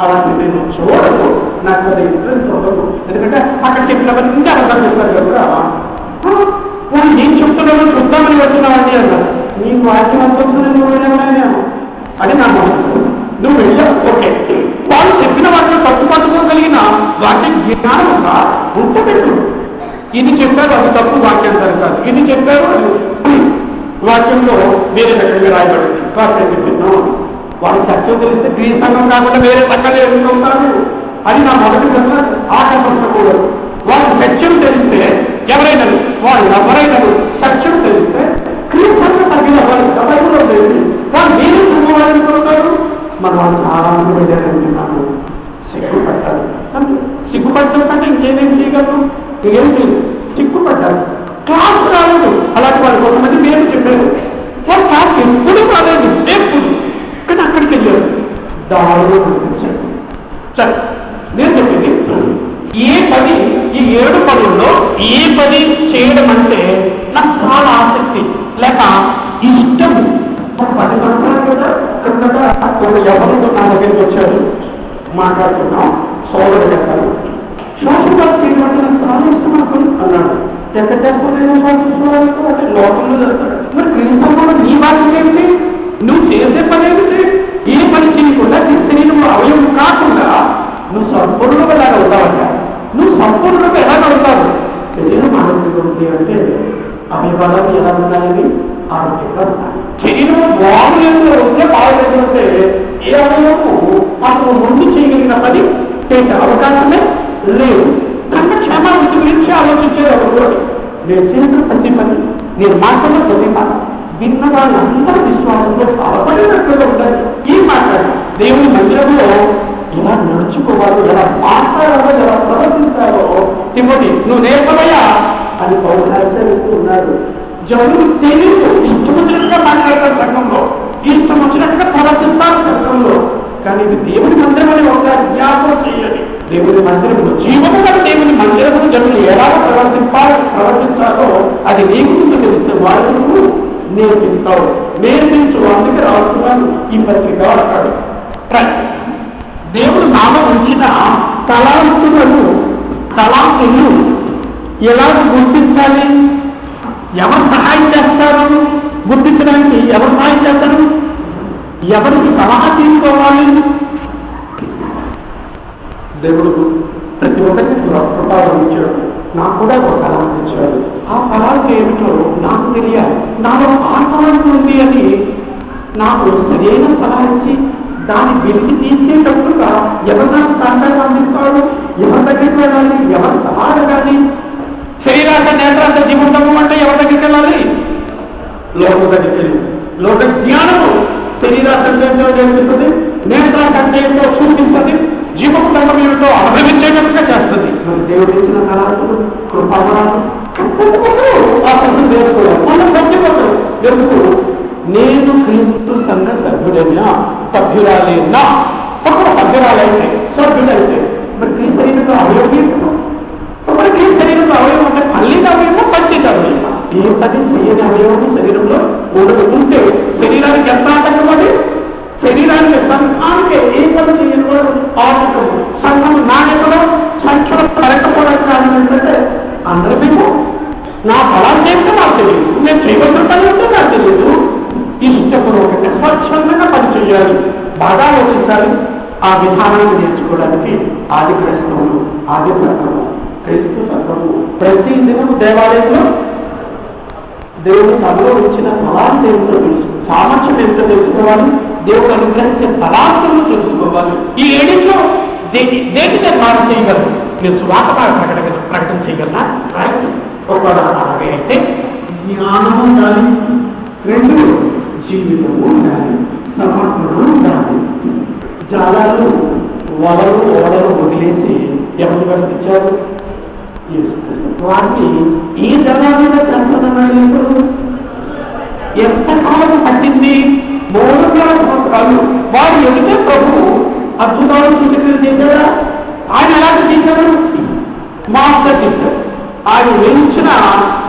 అలాంటి నేను చూడదు, నాకు అది ఇంట్రెస్ట్ ఉండదు. ఎందుకంటే అక్కడ చెప్పినవన్నీ అర్థం చెప్తారు కనుక వాళ్ళు నేను చెప్తున్నాను చూద్దామని వెళ్తున్నావండి అన్నారు. నీకు వాక్యం అనుకుంటున్నా నువ్వు వెళ్ళాను అని నా మాట. నువ్వు వెళ్ళావు ఓకే, వాళ్ళు చెప్పిన వాటిని తప్పు పట్టుకోగలిగిన వాక్య జ్ఞానం ఉందా ఉంటే పెట్టు. ఇది చెప్పారు అది తప్పు, వాక్యం సరికాదు. ఇది చెప్పారు అది వాక్యంలో వేరే రకంగా రాయబడింది, వాక్యం విన్నాం. వాళ్ళకి సత్యం తెలిస్తే గ్రీస్ సంఘం కాకుండా వేరే సంఘాలు ఎందుకు ఉంటారు అని నా మొదటి ప్రశ్న. ఆఖరి ప్రశ్న కూడా వాళ్ళకి సత్యం తెలిస్తే ఎవరైనా వాళ్ళు ఎవరైనా సత్యం తెలిస్తే గ్రీస్ సంఘ సభ్యులు అవ్వాలి, ఎవరైనా లేదు. వాళ్ళు వేరే సంఘం వాళ్ళుకుంటారు. మన వాళ్ళు చాలా మంది వెళ్ళారండి, నాకు సిగ్గుపడ్డారు. అంటే సిగ్గుపడ్డం కంటే ఇంకేదేం చేయగలరు, ఏం చేయదు, సిగ్గుపడ్డారు. క్లాస్ రాలేదు అలాంటి వాళ్ళు కొంతమంది పేరు చెప్పారు, వాళ్ళు క్లాస్కి ఎప్పుడు రాలేదు ఎప్పుడు, కానీ అక్కడికి వెళ్ళారు. దారులు అనిపించారు. సరే నేను చెప్పింది ఏ పని, ఈ 7 పనుల్లో ఏ పని చేయడం అంటే నాకు చాలా ఆసక్తి లేక ఇష్టం. ఒక 10 సంవత్సరాల కిందట ఒక ఎవరు నా దగ్గరికి వచ్చాడు, మాట్లాడుతున్నాం, సోదరుడు చేస్తాను, శ్వాస చేయడం అంటే నాకు చాలా ఇష్టం అనుకుని అన్నాడు. ఎక్కడ చేస్తాను నేను శ్వాస అంటే లోకంలో జరుగుతాడు. మరి క్రీస్తులో నీ బాధ్యత ఏమిటి, నువ్వు చేసే పని ఏమిటి? ఏ పని చేయకుండా నీ శరీరంలో అవయవం కాకుండా నువ్వు సంపూర్ణంగా ఎలా అవుతావంట. నువ్వు సంపూర్ణంగా ఎలా అవుతావు? శరీరం ఆరోగ్యంగా ఉంది అంటే అవయవాలు ఎలా ఉన్నాయని ఆరోగ్యంగా ఉన్నాయి. శరీరం బాగులేదు ఉంటే బాగలేదు అంటే ఏ అవయవము అతను ముందు చేయగలిగిన పని చేసే అవకాశమే లేదు. కన్నా క్షేమాభివృద్ధి గురించి ఆలోచించేది ఎవరు? నేను చేసిన ప్రతి పని, నేను మాట్లాడిన ప్రతి మాట విన్న వాళ్ళందరూ విశ్వాసంలో బలపడినట్లుగా ఉండాలి. ఈ మాట్లాడి దేవుని మందిరంలో ఎలా నడుచుకోవాలో, ఎలా మాట్లాడాలో, ఎలా ప్రవర్తించాలో తిమ్మని నువ్వు నేర్పమయ్యా అని పౌరులు హెచ్చరిస్తూ ఉన్నారు. జనులు తెలియదు, ఇష్టం వచ్చినట్టుగా మాట్లాడతారు సంఘంలో, ఇష్టం వచ్చినట్టుగా ప్రవర్తిస్తారు సంఘంలో. కానీ ఇది దేవుని మందిరం అని ఒకసారి జ్ఞాపకం చేయాలి. దేవుని మందిరంలో జీవము గల దేవుని మందిరమును జనులు ఎలా ప్రవర్తించాలో అది నీకు ముందు తెలిస్తే వాళ్ళకు నేర్పిస్తావు. నేర్పించు, అందుకే రాస్తున్నాను ఈ పత్రిక అంటాడు. దేవుడు నామం ఉంచిన తలాంతులను ఎలా గుర్తించాలి? ఎవరు సహాయం చేస్తారు గుర్తించడానికి? ఎవరు సహాయం చేస్తారు? ఎవరు సలహా తీసుకోవాలి? దేవుడు ప్రతి ఒక్కరికి కృపాలు ఇచ్చాడు. నాకు కూడా ఒక తలాంతి ఇచ్చాడు. ఆ తలాంతి ఏమిటో నాకు తెలియాలి. నాలో ఆ తలాంతి ఉంది అని నాకు సరైన సలహా ఇచ్చి దాన్ని వెలికి తీసేటట్టుగా ఎవరు నాకు సహకారం అందిస్తాడు? ఎవరి దగ్గరికి వెళ్ళాలి? ఎవరు సలహా అడగాలి? శరీరాశ, నేత్రాశ, జీవితము అంటే ఎవరి దగ్గరికి వెళ్ళాలి? లోక దగ్గరికి వెళ్ళి లోక జ్ఞానము శరీరాశ అంటే ఏంటో నేర్పిస్తుంది, నేత్రాశ అంటే ఏంటో చూపిస్తుంది, జీవపు దండం ఏమిటో అనుభవించేటట్టుగా చేస్తుంది. మరి దేవుడు ఇచ్చిన కళాలు కృపాలు ఆ కోసం చేసుకోవాలి. మనం పట్టిపోతాం. ఎందుకు? నేను క్రీస్తు సంఘ సభ్యుడైనా సభ్యురాలేనా? ఒక సభ్యురాలైతే సభ్యుడైతే మరి క్రీస్తు శరీరంలో అవయవం, మరి క్రీస్తు శరీరంలో అవయవం అంటే పల్లిన అవయవం, పనిచేసే అవయవం. ఏ పని చేయని అవయవం శరీరంలో ఉంటే శరీరానికి ఎంత ఆటంకం? అది శరీరానికి, సంఘానికి ఏ పని చేయని వాడు ఆటంకం. సంఘం నాణ్యతలో సంఖ్యలో పెరగకపోవడానికి కారణం ఏంటంటే అందరూ నా ఫలాన్ని ఏమిటో నాకు తెలియదు, నేను చేయవలసిన పని ఏంటో నాకు తెలియదు. ఇష్టపూర్వకంగా స్వచ్ఛందంగా పని చేయాలి, బాగా ఆలోచించాలి. ఆ విధానాన్ని నేర్చుకోవడానికి ఆది క్రైస్తవులు, ఆది సంఘము, క్రీస్తు సంఘము ప్రతి దినము దేవాలయంలో దేవుడు మనలో ఇచ్చిన తలాంతి ఏమిటో తెలుసు, సామర్థ్యం ఏమిటో తెలుసుకోవాలి. దేవుడు అనుగ్రహించే తలాంతులను తెలుసుకోవాలి. ఈ ఏడింట్లో దేన్ని నేను మార్పు చేయగలను? నేను సువార్త ప్రకటన చేయగలనా? రైట్. ఒకవేళ అలాగే అయితే జ్ఞానము ఉండాలి, రెండు జీవితము ఉండాలి, సమర్పణ ఉండాలి. జాలాలు వలలు ఓడలు వదిలేసి ఎవరిని పంపించారు? వారిని ఈ జనాలుగా చేస్తానన్నాడు ఇప్పుడు. ఎంతకాలం పట్టింది? 300 సంవత్సరాలు. వారు ఎదుటే ప్రభు అద్భుతాలు సూచనలు చేశాడా? ఆయన ఎలాంటి టీచరు? Master teacher. ఆయన నిలిచిన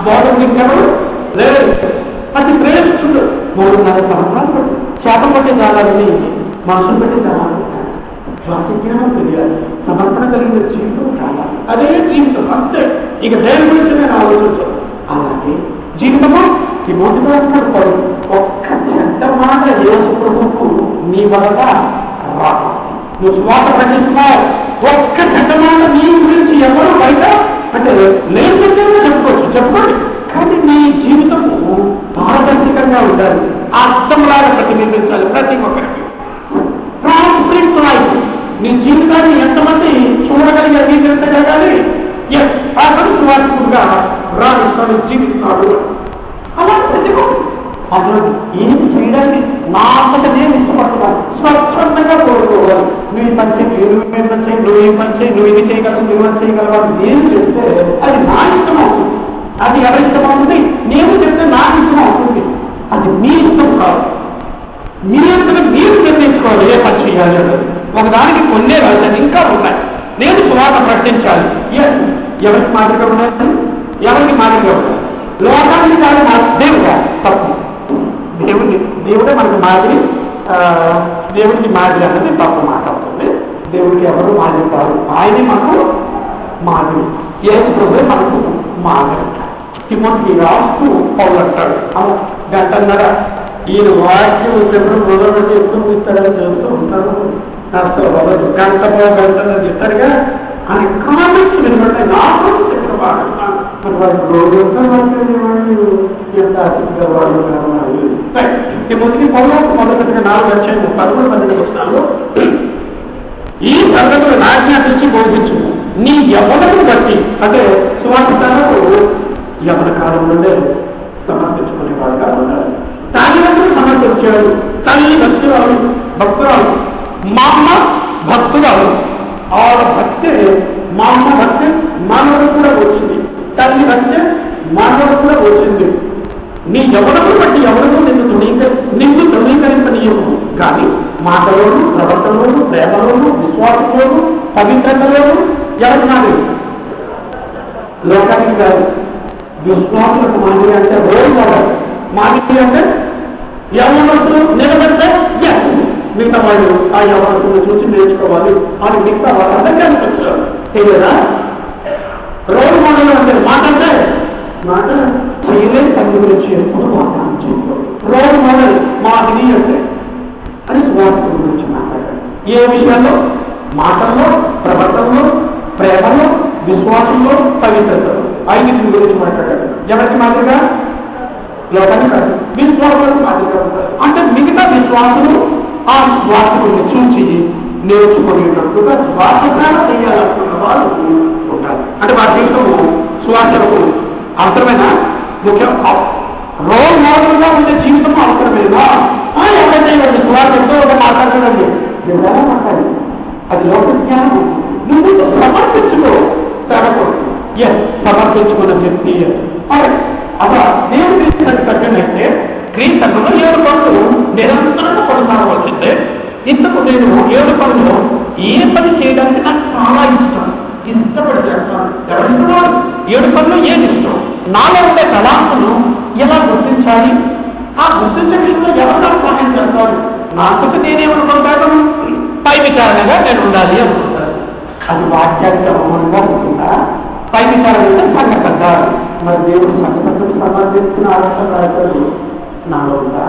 బోధకుడు లేదు. అతి శ్రేష్ఠుడు. 300 సంవత్సరాలు పట్టి చేప పట్టే జాలాలని మనుషులు పెట్టే జాలాలు. వాటి జ్ఞానం తెలియాలి, సమర్పణ కలిగిన జీవితం కావాలి. అదే జీవితం, అంతే. ఇక దేని గురించి నేను ఆలోచించాను. అలాగే జీవితము ఈ మోటివేట్ ఒక్క చెడ్డ మాట యేసు ప్రభువుకు నీ వల్ల రాదు. నువ్వు స్వాత ప్రకటిస్తున్నావు, ఒక్క చెడ్డ మాట నీ గురించి ఎవరు బయట అంటే లేదంటే చెప్పుకోవచ్చు, చెప్పుకోండి. కానీ నీ జీవితము పారదర్శకంగా ఉండాలి, అర్థంలాగా ప్రతిబింబించాలి ప్రతి ఒక్కరికి. Transparent life. నీ జీవితాన్ని ఎంతమంది చూడగలిగి అంగీకరించగలగాలి? ఎస్, అతను సువార్థకుడుగా రాణిస్తాడు, జీవిస్తున్నాడు. అలా ప్రతి అతను ఏమి చేయడానికి నా అంతటా నేను ఇష్టపడుతున్నాను. స్వచ్ఛందంగా కోరుకోవాలి. నువ్వు ఈ పని చేయి, నువ్వు ఏ పని చేయి, నువ్వు ఏ పని చేయి, నువ్వు ఇది చేయగలవు, నువ్వు అది చేయగలవు అని నేను చెప్తే అది నా ఇష్టం అవుతుంది. అది ఎవరి ఇష్టం అవుతుంది? నేను చెప్తే నా ఇష్టం అవుతుంది. అది మీ ఇష్టం కాదు. మీ అంతగా మీరు నిర్ణయించుకోవాలి ఏ పని చేయాలి అన్నది. ఒకదానికి కొన్నే రాశాను, ఇంకా ఉన్నాయి. నేను సువార్త ప్రకటించాలి. ఎవరికి మాదిరిగా ఉండాలి? ఎవరికి మాదిరిగా ఉండాలి? లోకానికి కాదు, దేవుడా తప్పు. దేవుడే మనకు మాదిరి. దేవుడికి మాదిరి అన్నది తప్పు మాట అవుతుంది. దేవుడికి ఎవరు మాదిరి కాదు, ఆయనే మనకు మాదిరి. యేసు ప్రభువే మనకు మాదిరి. తిమోతికి రాస్తూ పౌలు అంటాడు, గంటన్నర ఈయన వాక్యం ఎప్పుడు మొదలుపెట్టి ఎప్పుడు ఇస్తాడని చేస్తూ ఉంటాడు. అసలు మొదలు గంటన్నర చెప్తారుగా అని కామెంట్స్ వినబడ్డాయి. నాకు చెప్పిన వాడు మరి వాడు ఎంత ఆసక్తిగా వాడు తిమోతికి పౌలు మొదలుపెట్టిన 4:13-12 ఈ సంగతులు నాజ్ఞాపించి బోధించు, నీ యవ్వనమును బట్టి. అంటే సువార్త సేవకు యవ్వన కాలం నుండే సమర్పించుకునేవాడుగా ఉండాలి. తాగినప్పుడు సమర్పించాడు. తల్లి భక్తురాలు, మా అమ్మ భక్తురాలు. ఆవిడ భక్తే, మా అమ్మ భక్తి మానవుడు కూడా వచ్చింది. తల్లి భక్తే మానవుడు కూడా వచ్చింది. నీ ఎవరిని బట్టి ఎవరినో నిన్ను తృణీకరింపనీయము. కానీ మాటలోను, ప్రవర్తనలోను, ప్రేమలోను, విశ్వాసంలోను, పవిత్రతలోను ఎవరు నాది? లోకానికి కాదు. విశ్వాసులకు మాదిరి అంటే రోల్ మోడల్. మాదిరి అంటే ఎవరు నిలబడితే మిగతా వాళ్ళు ఆ ఎవరిని చూసి నేర్చుకోవాలి అని మిగతా వాళ్ళు అందరికీ అనిపించారు. తెలియదా? రోల్ మోడల్ అంటే మాట చేయలేదు. తల్లి గురించి ఎప్పుడు వాగ్దానం చేయకూడదు. రోల్ మోడల్ మాదిరి అంటే అని వాటి గురించి మాట్లాడారు. ఏ విషయాల్లో? మాటల్లో, ప్రవర్తనలో, ప్రేమలో, విశ్వాసంలో, పవిత్రతలో. 5 గురించి మాట్లాడారు. ఎవరికి మాదిరిగా? లోకానికి కాదు, విశ్వాసాలకు మాదిరిగా ఉంటారు. అంటే మిగతా విశ్వాసులు ఆ స్వార్థకుని చూసి నేర్చుకునేటట్టుగా స్వార్థసేవ చేయాలనుకున్న వాళ్ళు ఉంటారు. అంటే వారి జీవితము సువాసనకు అవసరమైనా ముఖ్యం. రోల్ మోడల్గా ఉండే జీవితం అవసరమేనా? ఎవరైతే ఇవ్వండి సువాసనతో ఒక మాట్లాడదండి, ఎవరైనా మాట్లాడి అది లోక జ్ఞానం. నువ్వు సమర్పించుకో, తేడకూడదు. ఎస్, సమర్పించుకున్న వ్యక్తి అసలు దేవుడి సత్యం అయితే క్రీస్తులో 7 పనులు నిరంతరంగా కొనసాగవలసిందే. ఇంతకు నేను 7 పనులు ఏ పని చేయడానికి నాకు చాలా ఇష్టపడి చేస్తాను. ఎవరింటున్నాడు? 7 పనులు ఏది ఇష్టం? నాలో ఉండే తలాంతును ఎలా గుర్తించాలి? ఆ గుర్తించే విషయంలో ఎవరు నాకు సహాయం చేస్తారు? నాతో నేనేమనుకుంటాను? పై విచారణగా నేను ఉండాలి అనుకుంటాను. అది వాక్యానికి అనుగుణంగా ఉంటుందా? పై విచారణ అంటే సంఘబద్ధ. మరి దేవుడు సంఘబద్ధకు సంబంధించిన ఆలోచన రాశాడు. నాలో ఉందా?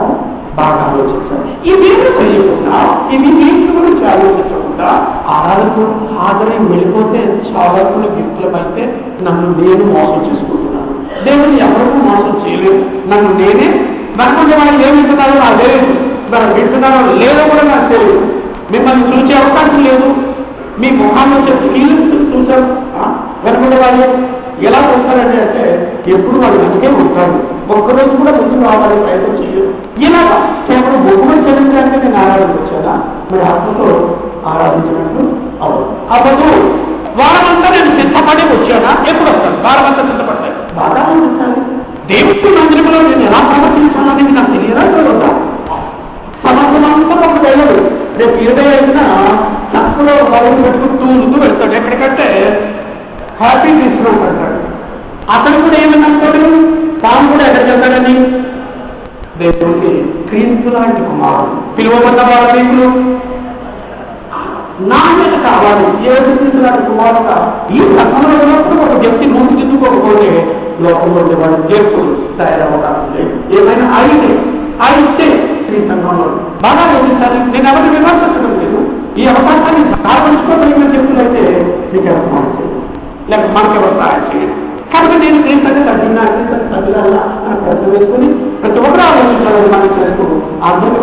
బాగా ఆలోచించాలి. ఇవేమి చేయకుండా, ఇవి వీటి గురించి ఆలోచించకుండా ఆరాధనకు హాజరై వెళ్ళిపోతే చాలాకులు వ్యక్తులమైతే నన్ను నేను మోసం చేసుకుంటున్నాను. దేవుడు ఎవరికూ మోసం చేయలేదు. నన్ను నేనే నన్ను వాళ్ళు ఏమి వింటున్నారో నాకు తెలియదు, మరి వింటున్నారో లేదో కూడా నాకు తెలియదు. మిమ్మల్ని చూసే అవకాశం లేదు. మీ మొహాన్ని వచ్చే ఫీలింగ్స్ చూసారు. వెనబడి వాళ్ళు ఎలా ఉంటారండి అంటే ఎప్పుడు వాళ్ళు వెనకే ఉంటారు, ఒక్కరోజు కూడా ముందు రావాలని ప్రయత్నం చేయరు. ఇలాగా కేవలం బొమ్మను చెల్లించడానికి నేను ఆరాధనకు వచ్చానా, మరి ఆత్మతో ఆరాధించినట్లు అవ్వదు. వారమంతా నేను సిద్ధపడి వచ్చానా, ఎప్పుడు వస్తాను? వారమంతా సిద్ధపడతాయి. బాగా ఆలోచించాలి. దేవుడి మందిరంలో నేను ఎలా ప్రవర్తించాలనేది నాకు తెలియదా వద్దా? సమర్థమంతా ఒక వెళ్ళడు. రేపు 25న చక్కలో బౌలు పెట్టుకుని తూలుతూ వెళ్తాడు. ఎక్కడికంటే హ్యాపీ క్రిస్మస్ అంటాడు. అతను కూడా ఏమన్నాడు, తాను కూడా ఎక్కడికి వెళ్తాడని, దేవుడికి క్రీస్తు లాంటి కుమారుడు పిలువబడ్డ వాళ్ళ దేవుడు నాణ్యత కావాలి. క్రీస్తు లాంటి కుమారుడుగా ఈ సంఘంలో ఒక వ్యక్తి నూరు తిట్టుకోకపోతే లోకంలో ఉండేవాడు దేవుడు తయారవకాశం లేదు. ఏమైనా అయితే ఈ సంఘంలో బాగా ఆలోచించాలి. నేను ఎవరిని విమర్శించడం లేదు. ఈ అవకాశాన్ని సాధించుకోగలిగిన వ్యక్తులైతే మీకు ఎవరు సహాయం చేయాలి, లేకపోతే మనకెవరు సహాయం చేయాలి. కాబట్టి నేను క్రీస్తుని సభ్యులా అని ప్రశ్న వేసుకుని ప్రతి ఒక్కరు ఆలోచించాలని మనం చేసుకో ఆర్థిక